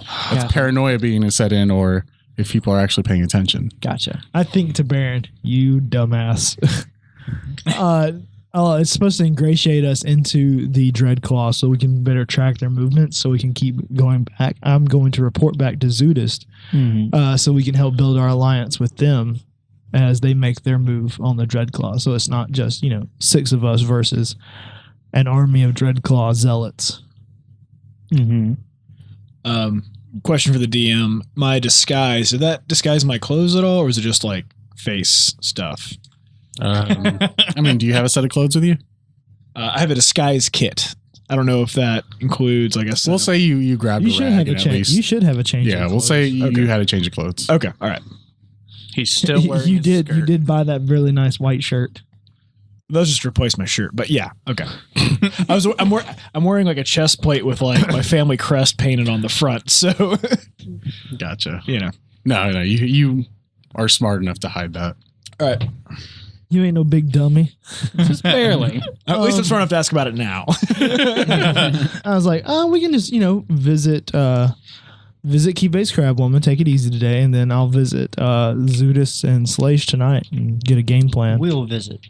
paranoia being set in or if people are actually paying attention. Gotcha. I think to Baron, you dumbass. It's supposed to ingratiate us into the Dread Claw so we can better track their movements so we can keep going back. I'm going to report back to Zudist so we can help build our alliance with them as they make their move on the Dread Claw. So it's not just, 6 of us versus an army of Dread Claw zealots. Question for the DM. My disguise, did that disguise my clothes at all, or is it just like face stuff? Do you have a set of clothes with you? I have a disguise kit. I don't know if that includes, I guess. We'll say you grabbed You a should rag have a at change. least. You should have a change. Yeah, of we'll say clothes. you had a change of clothes. Okay, all right. He's still wearing You his did. skirt. You did buy that really nice white shirt. They'll just replace my shirt, but yeah, okay. I'm wearing like a chest plate with like my family crest painted on the front, so Gotcha. No, No, you are smart enough to hide that. all right. You ain't no big dummy. Just barely. At least I'm smart enough to ask about it now. I was like, we can just, visit Kibe's Crab Woman, take it easy today, and then I'll visit Zudis and Slage tonight and get a game plan. We'll visit.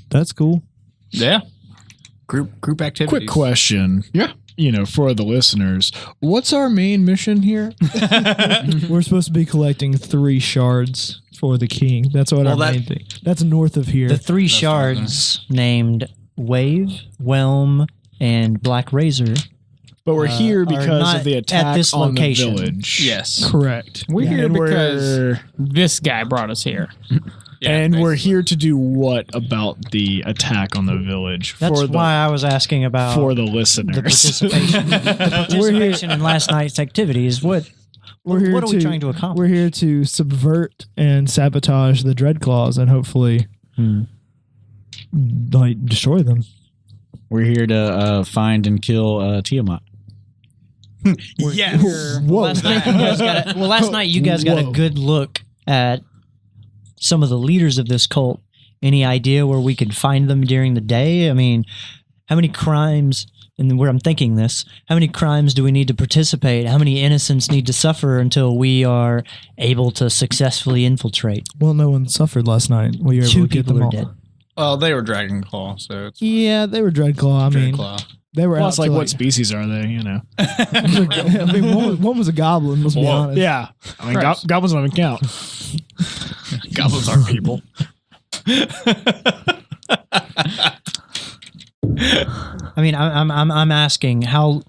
That's cool. Yeah. Group activities. Quick question. Yeah. For the listeners, what's our main mission here? We're supposed to be collecting 3 shards for the king. That's what our main thing. That's north of here. The 3 shards named Wave, Whelm, and Black Razor. But we're here are because not of the attack at this on location. the village. Yes. Correct. We're here And because this guy brought us here. Yeah, and we're basically. here to do what about the attack on the village? That's for why I was asking about for the listeners. the participation. The participation in last night's activities. What are we trying to accomplish? We're here to subvert and sabotage the Dread Claws and hopefully destroy them. We're here to find and kill Tiamat. Yes. Whoa. Last night you guys got a good look at some of the leaders of this cult. Any idea where we could find them during the day? I mean, how many crimes, and where I'm thinking this, how many crimes do we need to participate? How many innocents need to suffer until we are able to successfully infiltrate? Well, no one suffered last night. We were able 2 to get people them are all. dead. Well, they were Dragon Claw, so it's Yeah, they were Dread Claw. Dread Claw. They were Plus, out like, to, what species are they? I mean, one was a goblin. Let's be honest. Yeah. I mean, goblins don't even count. Goblins are people. I mean, I'm asking how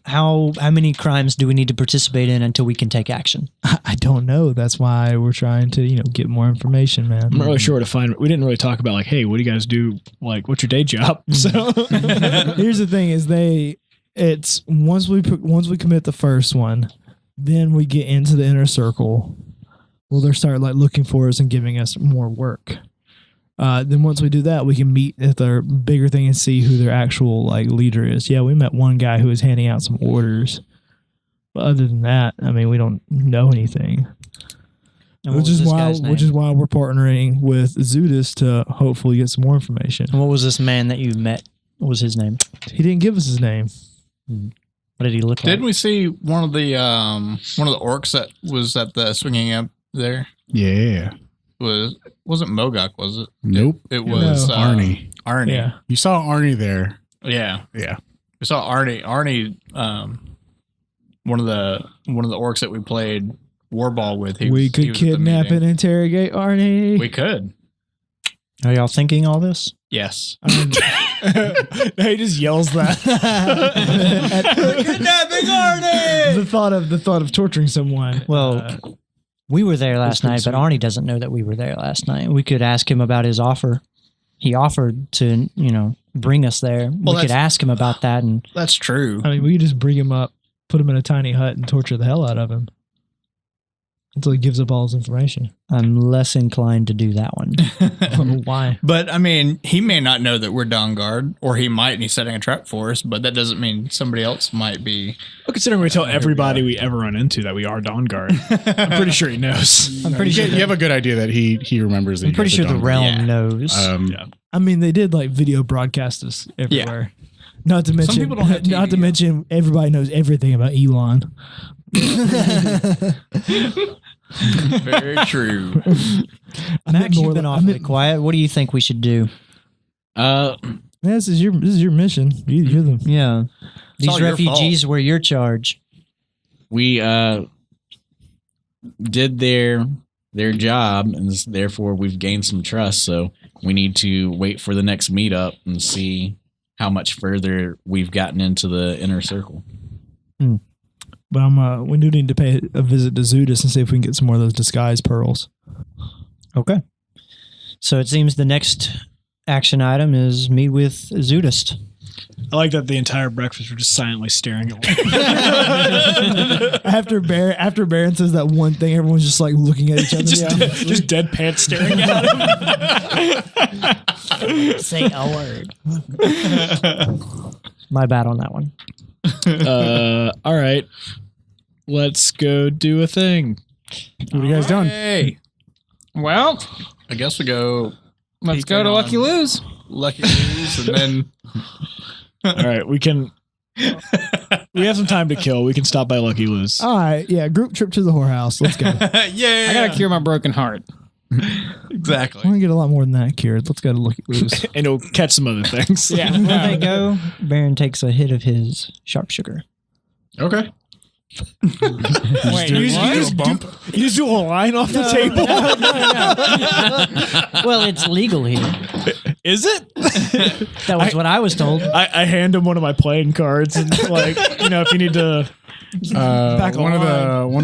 many crimes do we need to participate in until we can take action? I don't know. That's why we're trying to, get more information, man. I'm not really sure where to find. We didn't really talk about like, hey, what do you guys do? Like, what's your day job? So Here's the thing: it's once we commit the first one, then we get into the inner circle. Well, they'll start looking for us and giving us more work. Then once we do that, we can meet at their bigger thing and see who their actual leader is. Yeah, we met one guy who was handing out some orders, but other than that, I mean, we don't know anything. And Which is why we're partnering with Zudis to hopefully get some more information. And what was this man that you met? What was his name? He didn't give us his name. What did he look like? Didn't we see one of the orcs that was at the swinging up there? Yeah. Wasn't Mogok, was it? Nope. It was Arnie. Arnie. Yeah. You saw Arnie there. Yeah. Yeah. We saw Arnie. Arnie, one of the orcs that we played Warball with. We could kidnap and interrogate Arnie. We could. Are y'all thinking all this? Yes. He just yells that. Kidnapping Arnie. The thought of torturing someone. Well, we were there last night, but Arnie doesn't know that we were there last night. We could ask him about his offer. He offered to, bring us there. Well, we could ask him about that. And That's true. I mean, we could just bring him up, put him in a tiny hut, and torture the hell out of him until he gives up all his information. I'm less inclined to do that one. I don't know why. But, I mean, he may not know that we're Dawnguard, or he might, and he's setting a trap for us, but that doesn't mean somebody else might be. Well, considering we tell everybody we ever run into that we are Dawnguard, I'm pretty sure he knows. I'm pretty sure You have a good idea that he remembers that. I'm pretty sure the realm Yeah. knows. I mean, they did like video broadcast us everywhere. Not to mention, people don't have not to TV. mention, everybody knows everything about Elon. Very true. Max, you've been awfully quiet. What do you think we should do? This is your mission. You're the Yeah. These all your refugees were your charge. We did their job, and therefore we've gained some trust. So we need to wait for the next meetup and see how much further we've gotten into the inner circle. But we do need to pay a visit to Zudis and see if we can get some more of those disguise pearls. Okay. So it seems the next action item is meet with Zudist. I like that the entire breakfast we're just silently staring at one. After Baron says that one thing, everyone's just like looking at each other. just deadpan staring at him. Say a word. My bad on that one. All right. Let's go do a thing. What are you guys doing? Hey, Well, I guess we go let's go to on Lucky Lou's. Lucky Lou's, and then All right, we can. We have some time to kill. We can stop by Lucky Lou's. All right, yeah, group trip to the whorehouse. Let's go. yeah, I gotta cure my broken heart. exactly. We're gonna get a lot more than that cured. Let's go to Lucky Lou's. And it'll catch some other things. Yeah. When they go, Baron takes a hit of his sharp sugar. Okay. Wait, You what? just do a line off the table. Well, it's legal here. Is it? That was what I was told. I hand him one of my playing cards and if you need to. Back one of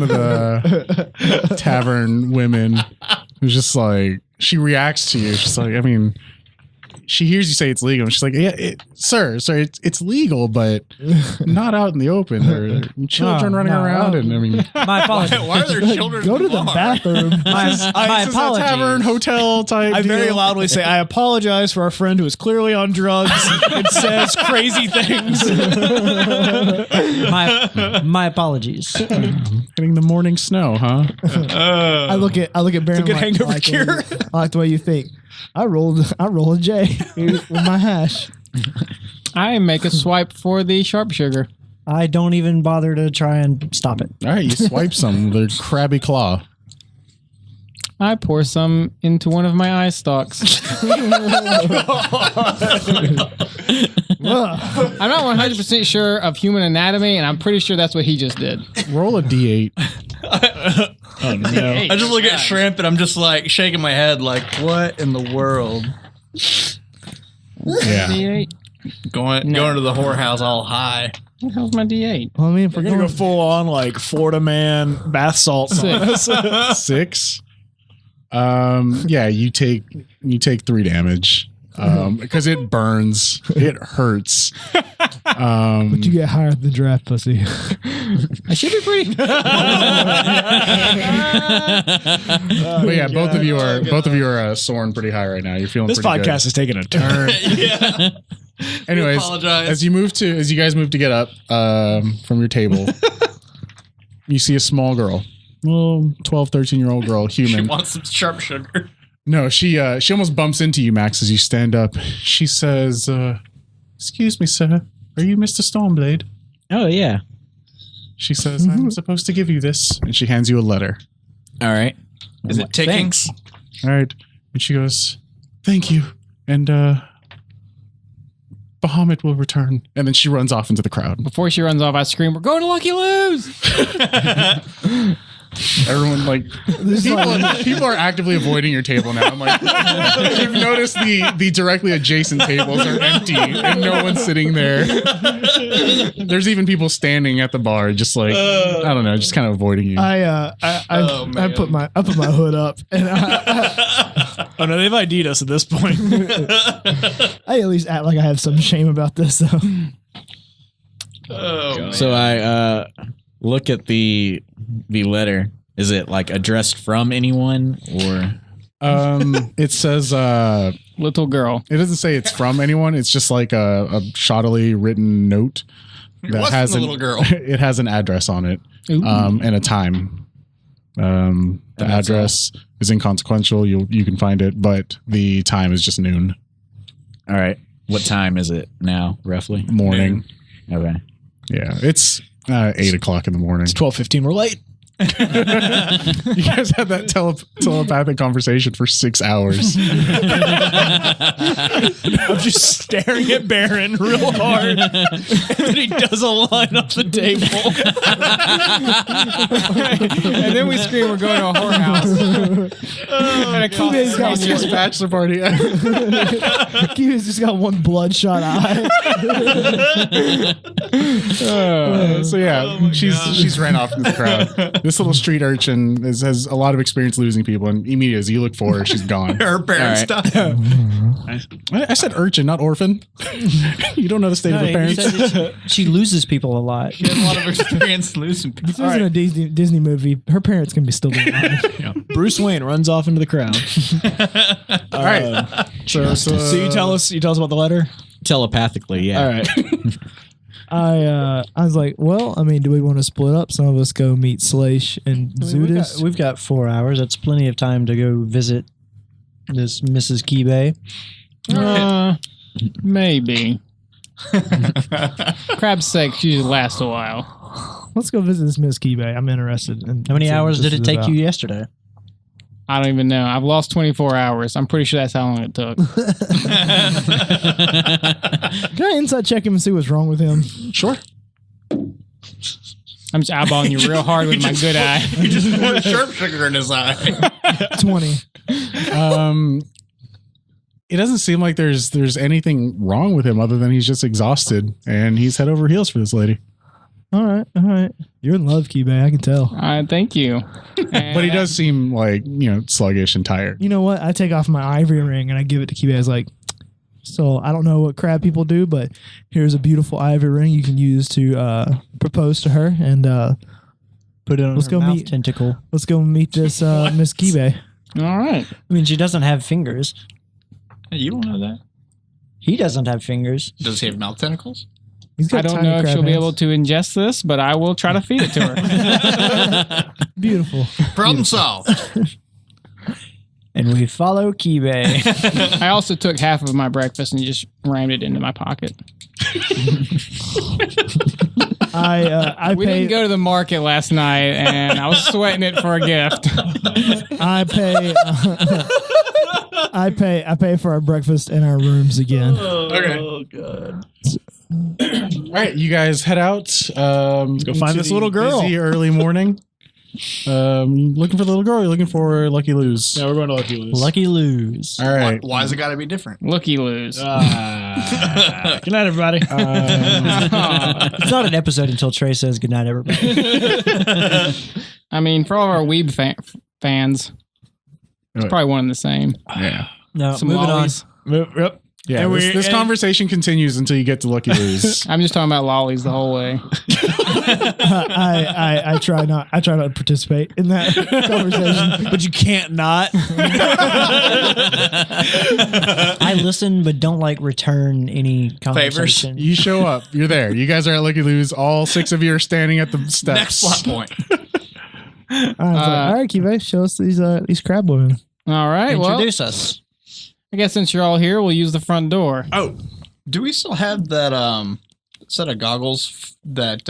the tavern women who's just like, she reacts to you. She's like, I mean, she hears you say it's legal. And she's like, yeah, sir, it's legal, but not out in the open. There are children running around, and I mean, My apologies. Why are there children? Go in to the bar? bathroom. My this is a apologies. tavern hotel type. I very deal. loudly say, I apologize for our friend who is clearly on drugs and says crazy things. My apologies. Getting the morning snow, huh? I look at Baron. It's a good hangover like, cure. I like the way you think. I roll a J with my hash. I make a swipe for the sharp sugar. I don't even bother to try and stop it. All right, you swipe some with a crabby claw. I pour some into one of my eye stalks. I'm not 100% sure of human anatomy, and I'm pretty sure that's what he just did. Roll a d8. Oh, no. I just look at Shrimp and I'm just like shaking my head, like, what in the world? Yeah. D8? Going to the whorehouse all high. What the hell's my D8? Well, I mean, if we're We're gonna going go full on like Florida man bath salts. 6. Yeah, you take 3 damage. Because it burns. It hurts. but you get higher than draft pussy. I should be pretty. But yeah, both of you are soaring pretty high right now. You're feeling This pretty podcast is taking a turn. Yeah. good. Anyways, apologize. as you guys move to get up from your table, you see a small girl. Well, 12, 13-year-old girl, She human. wants some sharp sugar. No, she almost bumps into you, Max, as you stand up. She says, "Excuse me, sir. Are you Mr. Stormblade?" Oh, yeah. She says, I'm supposed to give you this. And she hands you a letter. All right. Is it ticking? Thanks. All right. And she goes, thank you. And Bahamut will return. And then she runs off into the crowd. Before she runs off, I scream, "We're going to Lucky Lose!" Everyone, like, people are actively avoiding your table now. I'm like, you've noticed the directly adjacent tables are empty and no one's sitting there. There's even people standing at the bar, just like, I don't know, just kind of avoiding you. I put my hood up and Oh no, they've ID'd us at this point. I at least act like I have some shame about this though. So I look at the letter. Is it like addressed from anyone or? It says Little girl. it doesn't say it's from anyone. It's just like a shoddily written note that has a little girl. It has an address on it and a time. The address is inconsequential. You can find it, but the time is just noon All right. What time is it now, roughly? morning. Okay. Yeah, it's 8 o'clock in the morning. It's 12:15. We're late. You guys had that telepathic conversation for 6 hours. I'm just staring at Baron real hard, and then he does a line off the table. And then we scream, "We're going to a whorehouse." And it costs Kibe's got It's bachelor party. Kibe's just got one bloodshot eye. So yeah, she's ran off in the crowd. This little street urchin has a lot of experience losing people, and immediately as you look for her, she's gone. Her parents died. I said urchin, not orphan. You don't know the state of her You parents. said she loses people a lot. She has a lot of experience losing people. If it was in a Disney movie, her parents can be still alive. Bruce Wayne runs off into the crowd. All right. So So you tell us about the letter. Telepathically, yeah. All right. I was like, well, I mean, do we want to split up? Some of us go meet Slash and Zudis. We've got 4 hours. That's plenty of time to go visit this Mrs. Kibe. Maybe. Crab's sake, she usually lasts a while. Let's go visit this Miss Kibe. I'm interested. In How many seeing what hours this did it is take about. you yesterday? I don't even know. I've lost 24 hours. I'm pretty sure that's how long it took. Can I inside check him and see what's wrong with him? sure. I'm just eyeballing you real hard with my good eye. He just put a sharpshooter in his eye. 20. It doesn't seem like there's anything wrong with him other than he's just exhausted and he's head over heels for this lady. All right. You're in love, Kibe. I can tell. Thank you. But he does seem like, sluggish and tired. You know what? I take off my ivory ring and I give it to Kibe. I was like, so I don't know what crab people do, but here's a beautiful ivory ring you can use to propose to her and Put it on Let's her go mouth meet- tentacle. let's go meet this Miss Kibe. All right. I mean, she doesn't have fingers. You don't know that. He doesn't have fingers. Does he have mouth tentacles? He's got I don't tiny know if crab she'll be hands. able to ingest this, but I will try to feed it to her. Beautiful. Problem solved. And we follow Kibe. I also took half of my breakfast and just rammed it into my pocket. I We pay. didn't go to the market last night, and I was sweating it for a gift. I pay. I pay for our breakfast and our rooms again. Okay. Oh, God. All right, you guys head out. Let's go find this little girl. Busy early morning. Looking for the little girl. Or you're looking for Lucky Lose. Yeah, we're going to Lucky Lose. Lucky lose. All right. Why's it got to be different? Looky lose. Good night, everybody. It's not an episode until Trey says goodnight, everybody. I mean, for all of our weeb fans, it's probably one and the same. Yeah. No, Some moving lollies. Yep. Yeah. And This conversation continues until you get to Lucky Lose. I'm just talking about lollies the whole way. I try not to participate in that conversation. But you can't not. I listen, but don't return any conversation. You show up. You're there. You guys are at Lucky Lose. All 6 of you are standing at the steps. Next plot point. I was like, all right, Kibe, show us these crab women. All right. Well, Introduce us. I guess since you're all here, we'll use the front door. Oh, do we still have that set of goggles that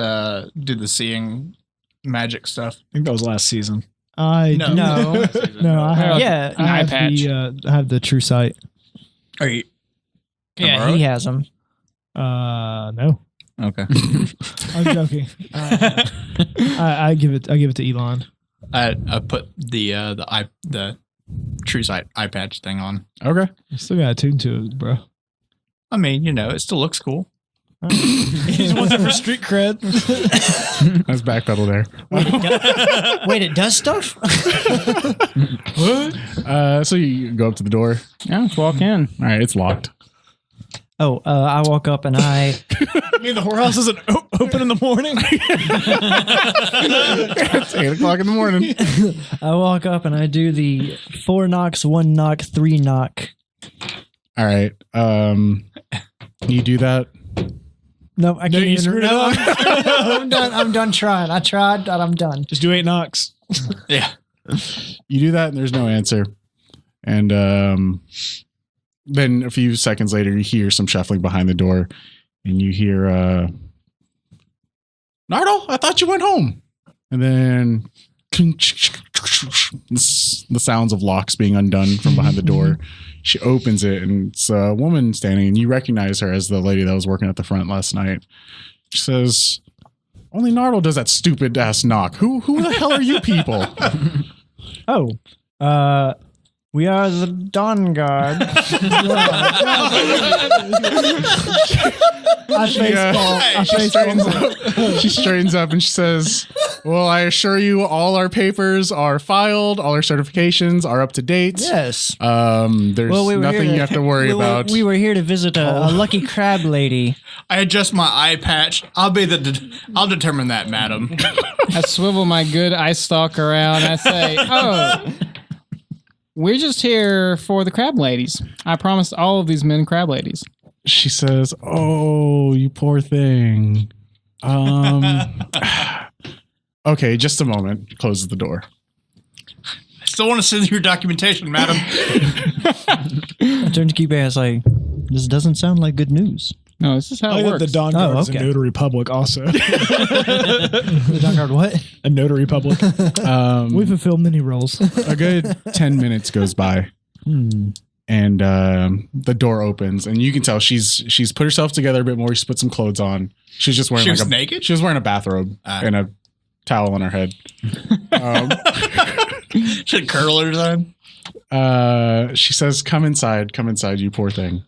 do the seeing magic stuff? I think that was last season. I No. do. No. No, I have. Yeah, I have eye patch. I have the true sight. Are you? Yeah, he has them. No, Okay. I'm joking. I give it to Elon. I put the true sight eye patch thing on. Okay. I still got attuned to it, bro. I mean, it still looks cool. He just wants it for street cred. That's backpedal there. Wait, it does stuff? So you go up to the door. Yeah, let's walk in. All right, it's locked. Oh, I walk up and I I mean, the whorehouse isn't open in the morning. It's 8 o'clock in the morning. I walk up and I do the 4 knocks, 1 knock, 3 knock. All right. You do that. No, I can't you even. screwed it No, up. I'm done. I'm done trying. I tried, but I'm done. Just do 8 knocks. Yeah. You do that, and there's no answer. And then a few seconds later, you hear some shuffling behind the door, and you hear, Nardo, I thought you went home. And then the sounds of locks being undone from behind the door. She opens it, and it's a woman standing, and you recognize her as the lady that was working at the front last night. She says, only Nardo does that stupid ass knock. Who the hell are you people? Oh, we are the Dawnguard. She straightens up and she says, well, I assure you all our papers are filed, all our certifications are up to date. Yes. There's nothing you have to worry about. We were here to visit a lucky crab lady. I adjust my eye patch. I'll determine that, madam. I swivel my good eye stalk around. I say, "Oh, we're just here for the crab ladies. I promised all of these men crab ladies." She says, oh, you poor thing. Okay, just a moment. Closes the door. I still want to see your documentation, madam. I turned to Kibe and I was like, this doesn't sound like good news. No, this is how I it like that works. the Dawnguard is okay. a notary public also. The Dawnguard what? A notary public. We fulfill many roles. A good 10 minutes goes by. And the door opens, and you can tell she's put herself together a bit more. She's put some clothes on. She's just wearing She was naked? She was wearing a bathrobe and a towel on her head. Should curlers on. She says, come inside, you poor thing.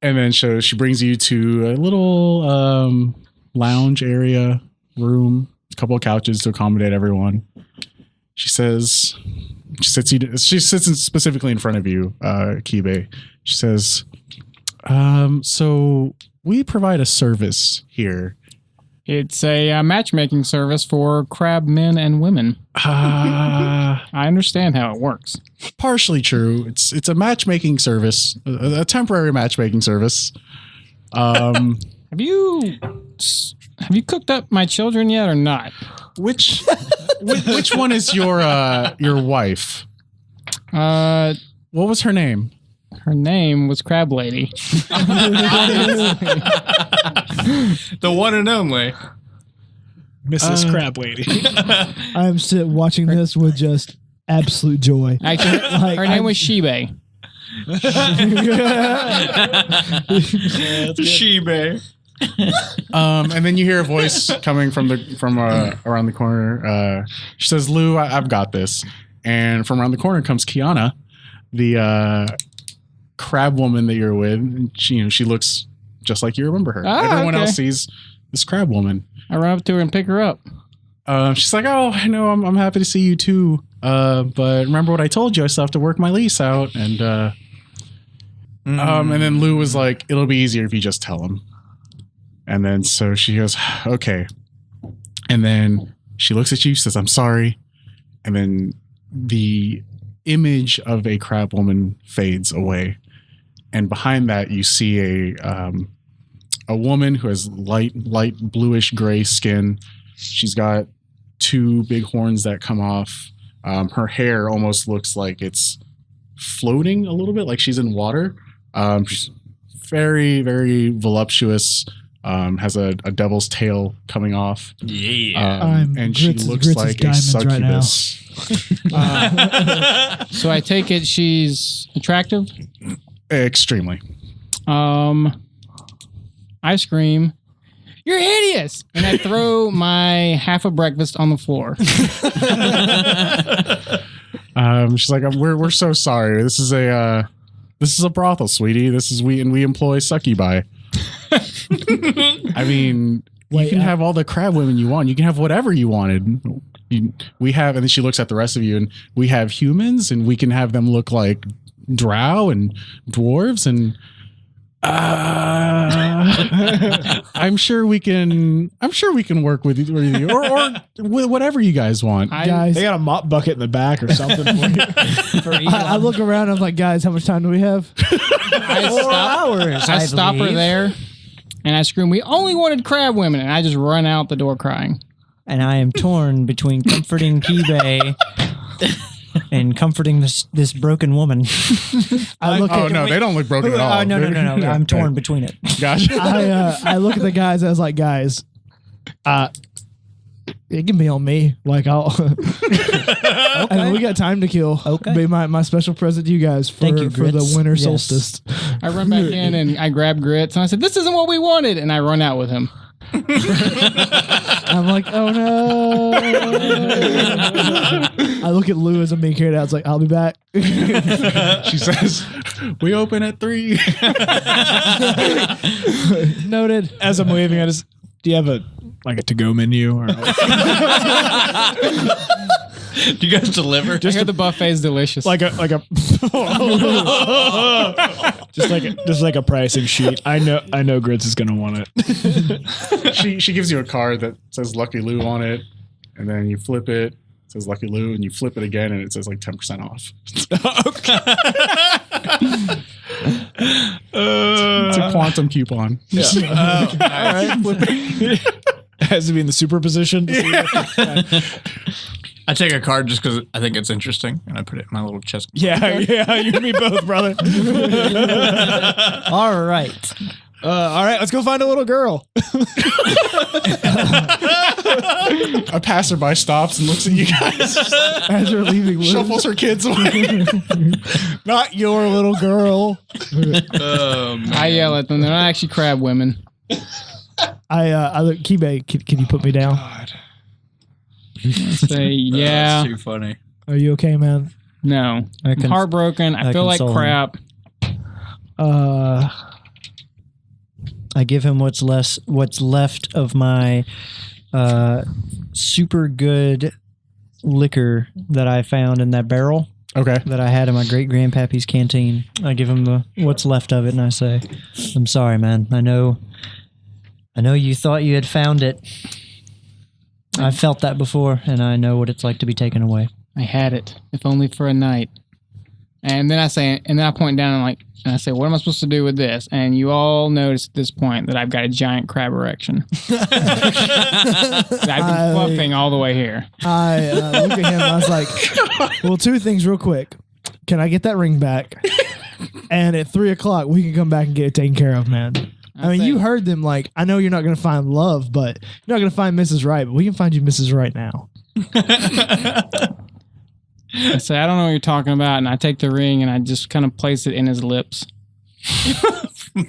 And then she brings you to a little lounge area room, a couple of couches to accommodate everyone. She says, she sits specifically in front of you, Kibe. She says, so we provide a service here. It's a matchmaking service for crab men and women. I understand how it works. Partially true. It's a matchmaking service, a temporary matchmaking service. Have you cooked up my children yet or not? Which one is your wife? Her What was her name? name was Crab Lady. The one and only. Mrs. Crab Lady. I'm watching this with just absolute joy. Actually, her name was Shibe. Shibe. And then you hear a voice coming from around the corner. She says, "Lou, I've got this." And from around the corner comes Kiana, the crab woman that you're with. And she looks just like you remember her. Everyone else sees this crab woman. I run up to her and pick her up. She's like, "Oh, I know. I'm happy to see you too. But remember what I told you? I still have to work my lease out." And then Lou was like, "It'll be easier if you just tell him." And then so she goes, "Okay." And then she looks at you, says, "I'm sorry." And then the image of a crab woman fades away. And behind that, you see a woman who has light bluish gray skin. She's got two big horns that come off. Her hair almost looks like it's floating a little bit, like she's in water. She's very, very voluptuous. Has a devil's tail coming off. Yeah. And she looks like a succubus. So I take it she's attractive? Extremely. I scream, "You're hideous!" And I throw my half of breakfast on the floor. She's like, we're so sorry. This is a brothel, sweetie. We employ succubi. I mean, you can have all the crab women you want. You can have whatever you wanted. We have, and then she looks at the rest of you, and we have humans, and we can have them look like drow and dwarves, and I'm sure we can work with you, or with whatever you guys want. Guys, They got a mop bucket in the back or something for you. I look around. I'm like, guys, how much time do we have? I stop her there, and I scream, "We only wanted crab women!" And I just run out the door crying. And I am torn between comforting Kibe and comforting this broken woman. I look at they don't look broken at all. No. I'm torn between it. Gotcha. I look at the guys. I was like, guys, it can be on me. Like I'll. And we got time to kill. Okay. Be my special present to you guys for Thank you, for the Grits. winter Yes. solstice. I run back in and I grab Grits and I said, "This isn't what we wanted," and I run out with him. I'm like, oh no. I look at Lou as I'm being carried out. It's like, I'll be back. She says, "We open at 3." Noted. As I'm leaving, do you have a to-go menu? Or Do you guys deliver? I hear the buffet's delicious. just like a pricing sheet. I know Grits is gonna want it. She gives you a card that says Lucky Lou on it, and then you flip it. It says Lucky Lou, and you flip it again, and it says like 10% off. It's a quantum coupon. Has to be in the super position. I take a card just because I think it's interesting, and I put it in my little chest. Yeah, you and me both, brother. All right. All right, let's go find a little girl. A passerby stops and looks at you guys, As you're leaving, Lou. shuffles her kids away. Not your little girl. I yell at them. They're not actually crab women. I look, Kibe, can you put me down? I say, yeah. That's too funny. Are you okay, man? No. I'm heartbroken. I feel like console him. crap. I give him what's left of my super good liquor that I found in that barrel Okay. that I had in my great grandpappy's canteen. I give him what's left of it, and I say, "I'm sorry, man. I know you thought you had found it. I've felt that before, and I know what it's like to be taken away." I had it, if only for a night. And then I point down and I say, "What am I supposed to do with this?" And you all notice at this point that I've got a giant crab erection. I've been fluffing all the way here. I look at him. I was like, well, two things real quick. Can I get that ring back? And at 3:00, we can come back and get it taken care of, man. I mean, you heard them. Like, I know you're not going to find love, but you're not going to find Mrs. Right, but we can find you Mrs. Right now. I say, "I don't know what you're talking about," and I take the ring and I just kind of place it in his lips.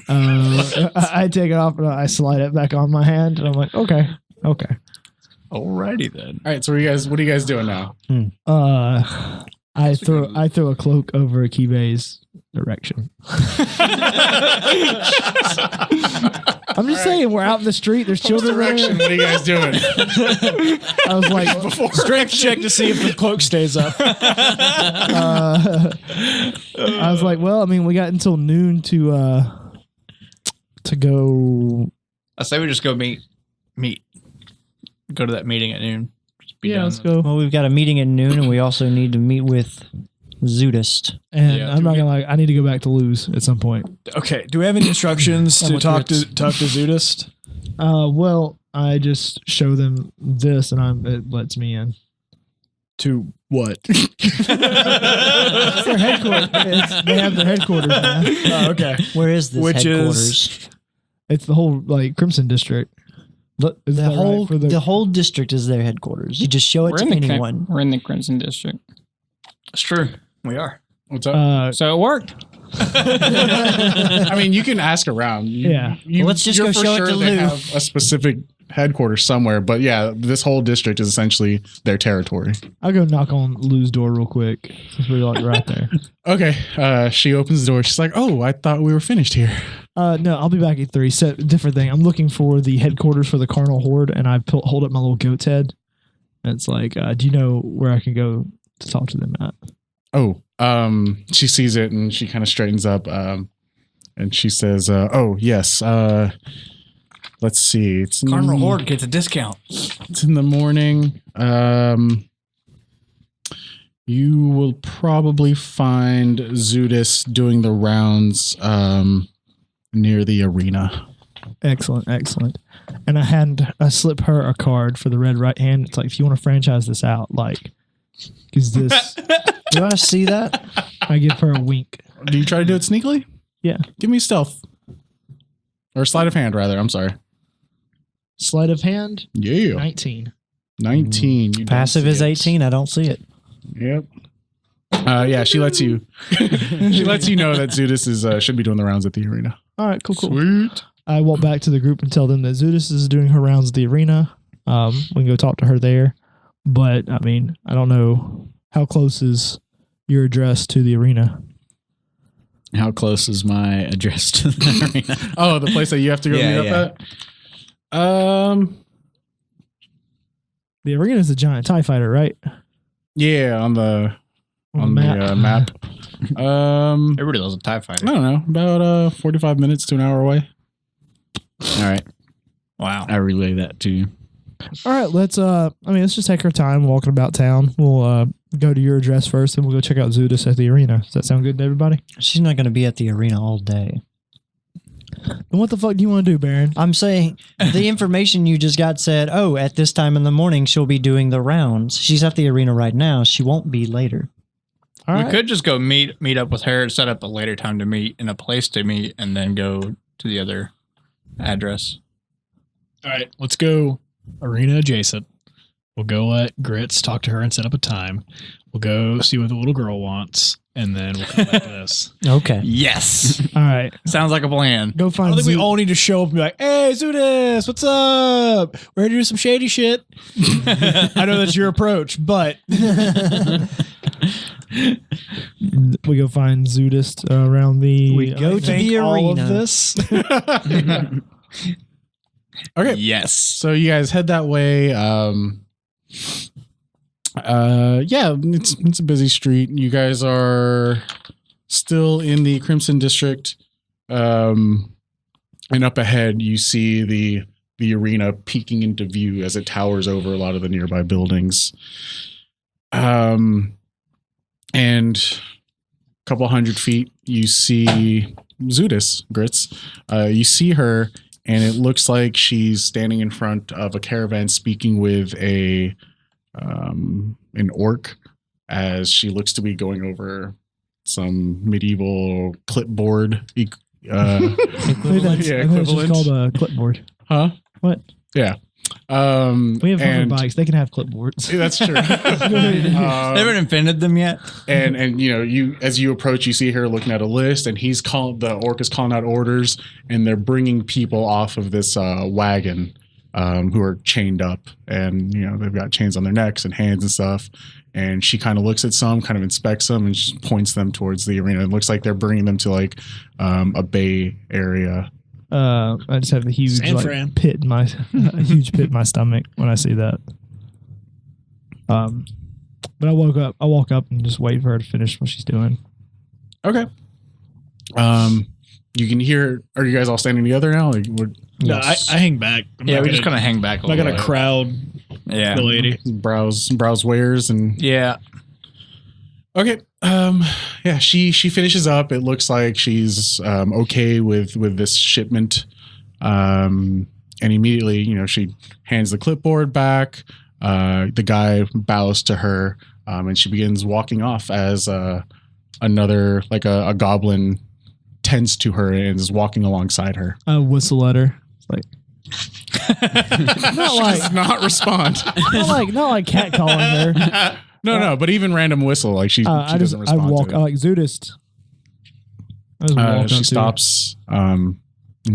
I take it off and I slide it back on my hand, and I'm like, okay. Alrighty then. All right. So what are you guys doing now? I throw a cloak over Kibe's erection. I'm just saying, we're out in the street. There's children Direction. running. What are you guys doing? I was like, Strength check to see if the cloak stays up. I was like, well, I mean, we got until noon to go. I say we just go meet. Go to that meeting at noon. Just be done. Let's go. Well, we've got a meeting at noon, and we also need to meet with Zudist. And Yeah, I'm not gonna lie, I need to go back to lose at some point. Okay. Do we have any instructions to talk to Zudist? Well, I just show them this, and it lets me in. To what? It's their headquarters. They have their headquarters now. Oh, okay. Where is this Which headquarters? It's the whole like Crimson District. Is The that whole right for the whole district is their headquarters. You just show it to anyone. We're in the Crimson District. That's true. We are. What's up? So it worked. I mean, you can ask around. Yeah. You, Let's just you're go for show it sure to they Lou. have a specific headquarters somewhere, but yeah, this whole district is essentially their territory. I'll go knock on Lou's door real quick since we're like right there. Okay. She opens the door. She's like, "Oh, I thought we were finished here." No, I'll be back at 3. So different thing. I'm looking for the headquarters for the Carnal Horde, and I hold up my little goat's head. And it's like, do you know where I can go to talk to them at? Oh, she sees it and she kind of straightens up, and she says, "Oh, yes. Let's see. It's in Carnival Horde gets a discount. It's in the morning. You will probably find Zudis doing the rounds near the arena." Excellent. And I slip her a card for the red right hand. It's like, if you want to franchise this out, like, because this, Do I see that? I give her a wink. Do you try to do it sneakily? Yeah. Give me stealth. Or sleight of hand, rather. I'm sorry. Sleight of hand, Yeah. 19. 19. You don't Passive see is it. 18. I don't see it. Yep. Yeah, she lets you. She lets you know that Zudis is should be doing the rounds at the arena. All right, cool. Sweet. I walk back to the group and tell them that Zudis is doing her rounds at the arena. We can go talk to her there. But, I mean, I don't know. How close is your address to the arena? How close is my address to the arena? Oh, the place that you have to go meet up at. The arena is a giant TIE fighter, right? Yeah, on the map. Everybody loves a TIE fighter. I don't know, about 45 minutes to an hour away. All right. Wow. I relay that to you. All right, let's just take our time walking about town. We'll go to your address first, and we'll go check out Zudis at the arena. Does that sound good to everybody? She's not going to be at the arena all day. Then what the fuck do you want to do, Baron? I'm saying the information you just got said, oh, at this time in the morning, she'll be doing the rounds. She's at the arena right now. She won't be later. All We right. could just go meet up with her, set up a later time to meet and a place to meet, and then go to the other address. All right, let's go arena adjacent. We'll go let Grits talk to her and set up a time. We'll go see what the little girl wants, and then we'll come back to this. Okay. Yes. All right. Sounds like a plan. Go I find don't think we Zu- all need to show up and be like, "Hey, Zudis, what's up? We're here to do some shady shit." I know that's your approach, but We go find Zudis around the. We go to the all arena. of this. Okay. Yes. So you guys head that way. Yeah, it's a busy street. You guys are still in the Crimson District. And up ahead you see the arena peeking into view as it towers over a lot of the nearby buildings. And a couple hundred feet you see Zudis, Grits. You see her, and it looks like she's standing in front of a caravan speaking with an orc as she looks to be going over some medieval clipboard I think it's just called a clipboard. Huh? What? Yeah. We have hover and bikes. They can have clipboards. that's true. They haven't invented them yet. And you as you approach, you see her looking at a list, and the orc is calling out orders, and they're bringing people off of this wagon who are chained up, and they've got chains on their necks and hands and stuff. And she kind of looks at some, kind of inspects them, and just points them towards the arena. It looks like they're bringing them to like a bay area. I just have a huge San Fran. pit in my a huge pit in my stomach when I see that. But I walk up and just wait for her to finish what she's doing. Okay. You can hear. Are you guys all standing together now? Like, no, I hang back. I'm Yeah, not we just gonna- kind of hang back a I'm not little gonna bit. crowd Yeah. the lady. browse wares and Yeah. okay. Yeah, she finishes up. It looks like she's okay with this shipment. And immediately, she hands the clipboard back. The guy bows to her, and she begins walking off as another, like a goblin, tends to her and is walking alongside her. I whistle at her. It's like not like Does not respond. not like catcalling her. No, but even random whistle, like she doesn't respond. I walk. to I it. like Zudist. I just walk up She to stops, and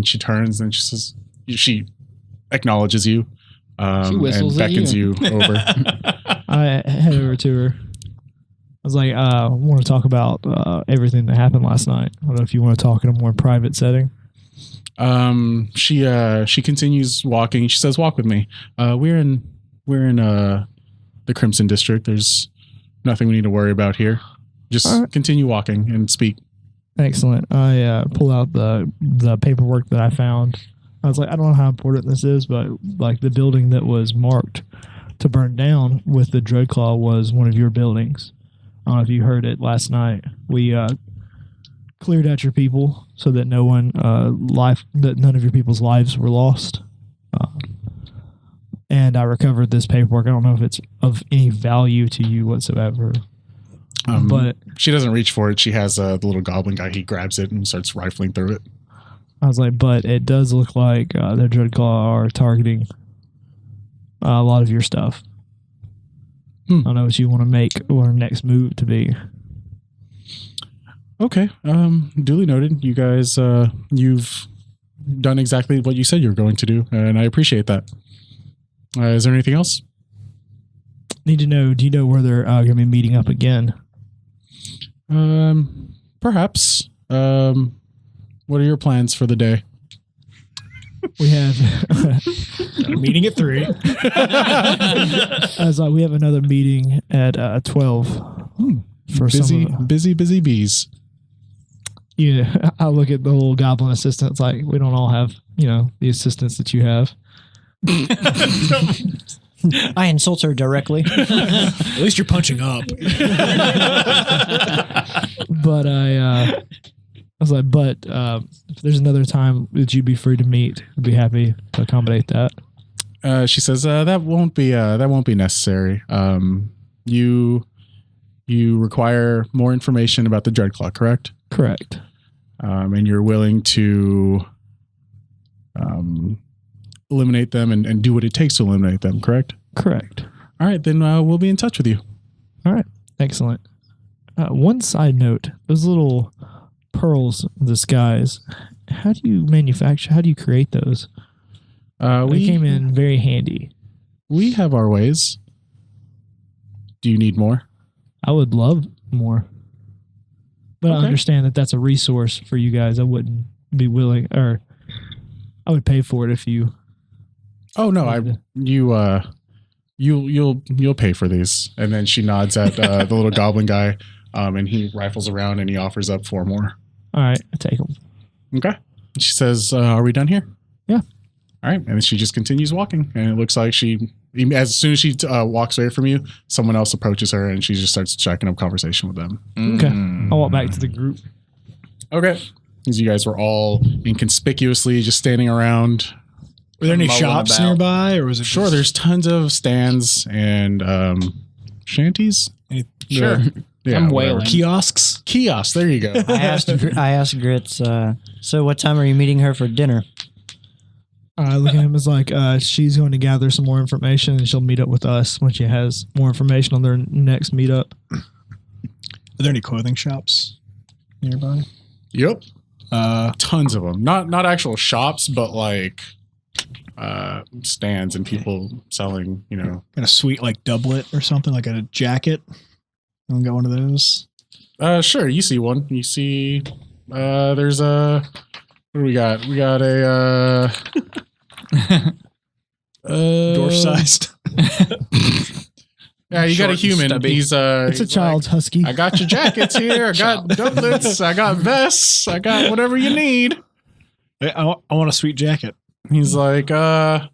she turns and she says, she acknowledges you, She and whistles at beckons you over. I head over to her. I was like, I want to talk about everything that happened last night. I don't know if you want to talk in a more private setting. She continues walking. She says, "Walk with me. We're in the Crimson District. There's nothing we need to worry about here. Just continue walking and speak." Excellent. I pull out the paperwork that I found. I was like, I don't know how important this is, but like the building that was marked to burn down with the Dread Claw was one of your buildings. I don't know if you heard it last night. We cleared out your people so that none of your people's lives were lost. And I recovered this paperwork. I don't know if it's of any value to you whatsoever. But she doesn't reach for it. She has the little goblin guy. He grabs it and starts rifling through it. I was like, but it does look like the Dread Claw are targeting a lot of your stuff. I don't know what you want to make or next move to be. Okay. Duly noted. You guys, you've done exactly what you said you were going to do, and I appreciate that. Is there anything else? Need to know, do you know where they're going to be meeting up again? Perhaps. What are your plans for the day? We have Meeting at 3. we have another meeting at 12. For Busy bees. Yeah, I look at the little goblin assistant. It's like we don't all have, the assistants that you have. I insult her directly. At least you're punching up. But I was like, if there's another time that you'd be free to meet, I'd be happy to accommodate that. She says that won't be necessary. You require more information about the Dread Claw, correct? Correct. And you're willing to eliminate them and do what it takes to eliminate them, correct? Correct. All right, then we'll be in touch with you. All right. Excellent. One side note, those little pearls of the skies, how do you create those? They came in very handy. We have our ways. Do you need more? I would love more. But I understand that that's a resource for you guys. I wouldn't be willing, or I would pay for it if you. Oh no, you'll pay for these. And then she nods at the little goblin guy, and he rifles around and he offers up 4 more. All right, I take them. Okay. She says, "Are we done here?" Yeah. All right, and then she just continues walking, and it looks like as soon as she walks away from you, someone else approaches her, and she just starts striking up conversation with them. Okay, I'll walk back to the group. Okay. Because you guys were all inconspicuously just standing around. Were there any Mulling shops about. nearby, or was it Sure, just- there's tons of stands and shanties. Sure. Yeah, I'm whatever. wailing. kiosks? Kiosks. There you go. I asked Grits, so what time are you meeting her for dinner? I look at him as like, she's going to gather some more information and she'll meet up with us when she has more information on their next meetup. Are there any clothing shops nearby? Yep. Tons of them. Not actual shops, but like stands and people selling, Got a sweet like doublet or something, like a jacket. I'll get one of those. Sure, you see one. You see there's a what do we got? We got a Dwarf sized. Yeah, you got a human. stubby. He's It's a child's husky. I got your jackets here. I got doublets. I got vests. I got whatever you need. I want a sweet jacket. He's like, let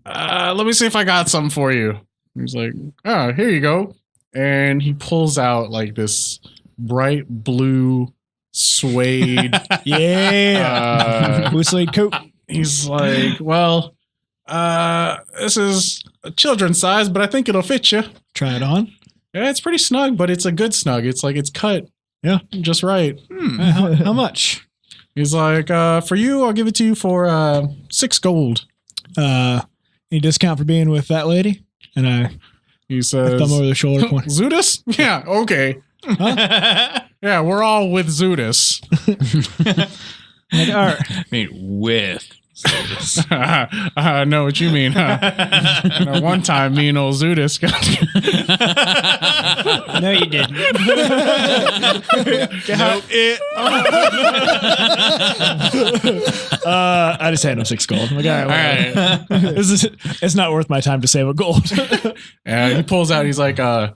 me see if I got something for you. He's like, oh, here you go. And he pulls out like this bright blue suede. Yeah. Blue suede coat. He's like, well, this is children's size, but I think it'll fit you. Try it on. Yeah, it's pretty snug, but it's a good snug. It's like it's cut. Yeah. Just right. How much? He's like, for you, I'll give it to you for 6 gold. Any discount for being with that lady? And He says, thumb over the shoulder point. Zudis? Yeah, okay. Yeah, we're all with Zudis. Like, all right. I mean, with. I know what you mean. One time, me and old Zudis got. No, you didn't. I just had him 6 gold. I'm like, all right. It's not worth my time to save a gold. And he pulls out. He's like, "I'll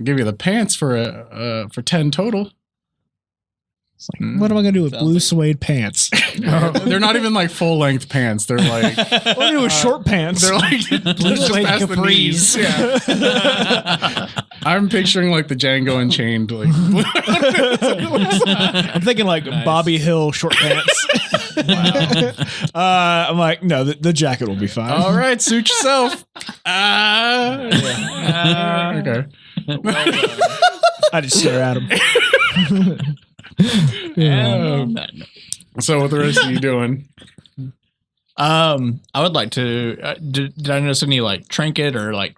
give you the pants for 10 total." What am I gonna do with blue suede pants? They're not even like full length pants. They're like What am I gonna do with short pants? they're like just suede past the knees. Yeah. I'm picturing like the Django Unchained. Like I'm thinking like Bobby Hill short pants. I'm like, no, the jacket will be fine. all right, suit yourself. Okay. I just stare at him. So what the rest of you doing? I would like to. Did I notice any like trinket or like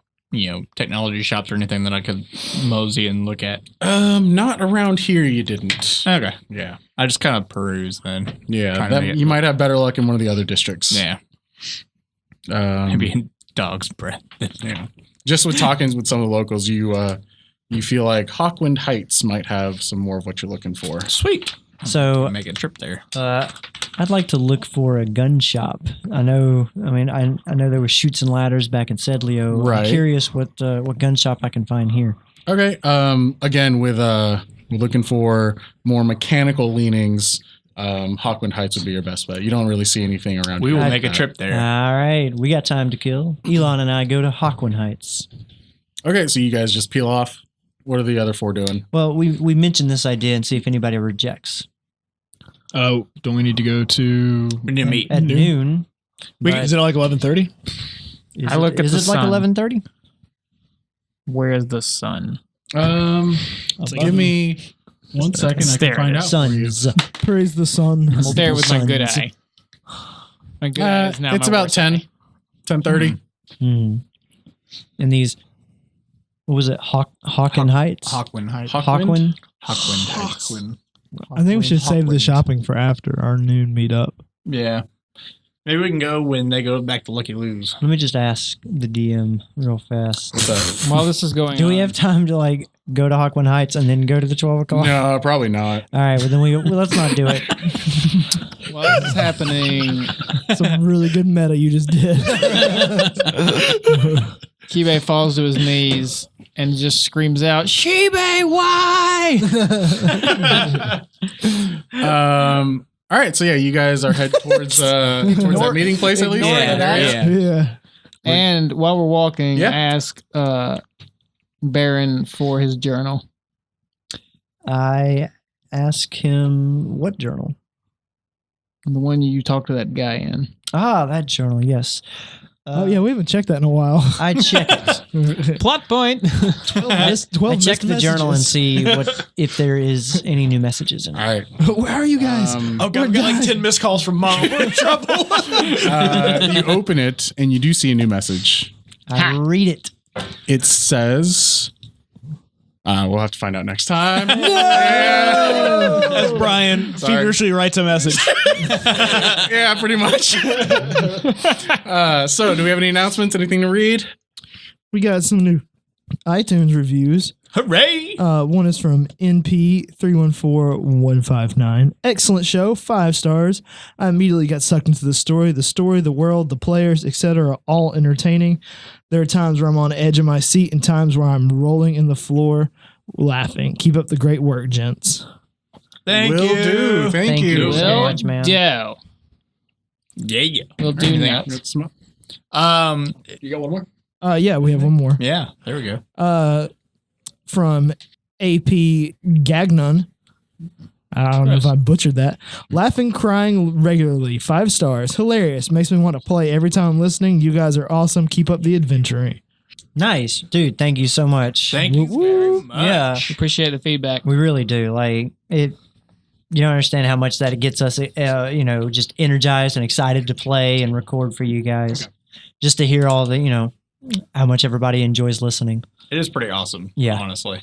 technology shops or anything that I could mosey and look at? Not around here. You didn't. Okay, Yeah. I just kind of peruse then. Yeah. Trying to get- You might have better luck in one of the other districts. Yeah, maybe in dog's breath. Yeah. Just with talking with some of the locals, you feel like Hawkwind Heights might have some more of what you're looking for. Sweet. So Make a trip there. I'd like to look for a gun shop. I know there were Chutes and Ladders back in Sedleo. Right. I'm curious what gun shop I can find here. Okay. Again, with we're looking for more mechanical leanings. Hawkwind Heights would be your best bet. You don't really see anything around We here will like make a that. trip there. All right, we got time to kill. Elon and I go to Hawkwind Heights. Okay, so you guys just peel off. What are the other 4 doing? Well, we mentioned this idea and see if anybody rejects. Oh, don't we need to go to? We need to meet. At noon. Is it like 11:30? I look at is the it like sun. 11:30? Where's the sun? Give me 1 second. I Stare can find at out for you. Suns. Praise the sun. Stare with my good suns. eye. My good eye is now It's my about worst 10, eye. 10:30. And these, what was it? Hawken Heights? Hawkwind Heights. Hawkwind? Hawkwind Heights. I think we should save the shopping for after our noon meetup. Yeah. Maybe we can go when they go back to Lucky Lou's. Let me just ask the DM real fast. While this is going Do on, we have time to like go to Hawkwind Heights and then go to the 12 o'clock? No, probably not. All right, well then let's not do it. while this is happening, Some really good meta you just did. Kibe falls to his knees and just screams out, "Shibe, why?" All right, so yeah, you guys are headed towards that meeting place at least. Yeah. And while we're walking, Yeah. ask Baron for his journal. I ask him what journal? The one you talked to that guy in. Ah, that journal, yes. Oh yeah, we haven't checked that in a while. I check it. Plot point. 12 I missed check the journal and messages. see if there is any new messages in it. All right. Where are you guys? Oh god, we got like 10 missed calls from mom. We're in trouble. You open it and you do see a new message. I read it. It says, we'll have to find out next time. As Brian Sorry. feverishly writes a message. Yeah, pretty much. So, do we have any announcements? Anything to read? We got some new iTunes reviews. Hooray! One is from NP314159. Excellent show, 5 stars. I immediately got sucked into the story, the world, the players, etc. are all entertaining. There are times where I'm on the edge of my seat and times where I'm rolling in the floor laughing. Keep up the great work, gents. Thank Will you. do. Thank you. you so much, man. Yeah. Yeah. We'll do Anything that. else? You got one more? Yeah, we have one more. Yeah. There we go. From AP Gagnon. I don't know if I butchered that. Laughing, crying regularly. 5 stars. Hilarious. Makes me want to play every time I'm listening. You guys are awesome. Keep up the adventuring. Nice, dude. Thank you so much. Thank you very much. Yeah, Appreciate the feedback. we really do. Like it. You don't understand how much that it gets us, just energized and excited to play and record for you guys. Just to hear all the, how much everybody enjoys listening. It is pretty awesome. Yeah. Honestly.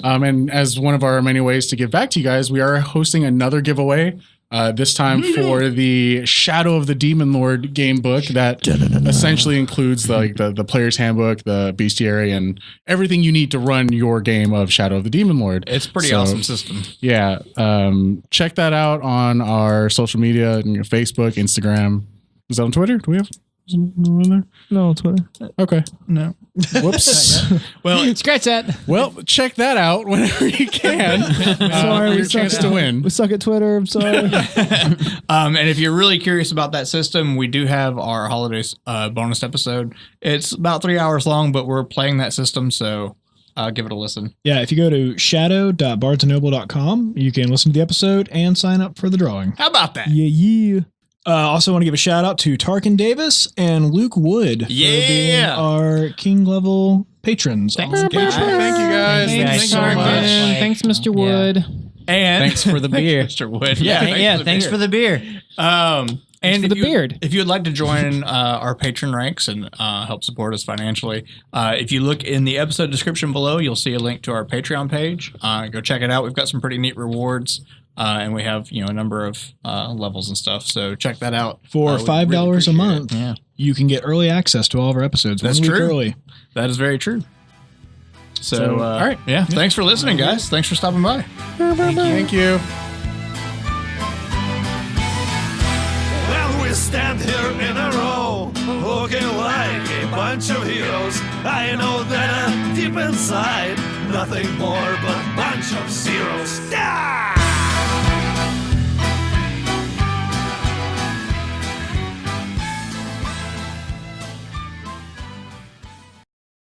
And as one of our many ways to give back to you guys, we are hosting another giveaway. This time for the Shadow of the Demon Lord game book that essentially includes the player's handbook, the bestiary, and everything you need to run your game of Shadow of the Demon Lord. It's a pretty awesome system. Yeah. Check that out on our social media, Facebook, Instagram. Is that on Twitter? Do we have one there? No, Twitter. Okay. No. Whoops. Well, scratch that. Well, check that out whenever you can. Sorry, your chance to win. We suck at Twitter. I'm sorry. And if you're really curious about that system, we do have our holidays bonus episode. It's about 3 hours long, but we're playing that system, so give it a listen. Yeah, if you go to shadow.bardsnoble.com, you can listen to the episode and sign up for the drawing. How about that? Yeah. Also want to give a shout out to Tarken Davis and Luke Wood for being our king level patrons. Thanks, Thank you guys. Thanks, Thanks so much. Tarkin. Thanks, Mr. Wood. And Thanks for the beer. Mr. Wood. Thanks for the beer. And for the beard. If you would like to join our patron ranks and help support us financially, if you look in the episode description below, you'll see a link to our Patreon page. Go check it out. We've got some pretty neat rewards. And we have, a number of levels and stuff. So check that out. For $5 really a month, Yeah. you can get early access to all of our episodes. That's 1 week true. early. That is very true. So all right. Yeah. Thanks for listening, guys. Thanks for stopping by. Thank you. Well, we stand here in a row, looking like a bunch of heroes. I know that deep inside, nothing more but a bunch of zeros. Ah!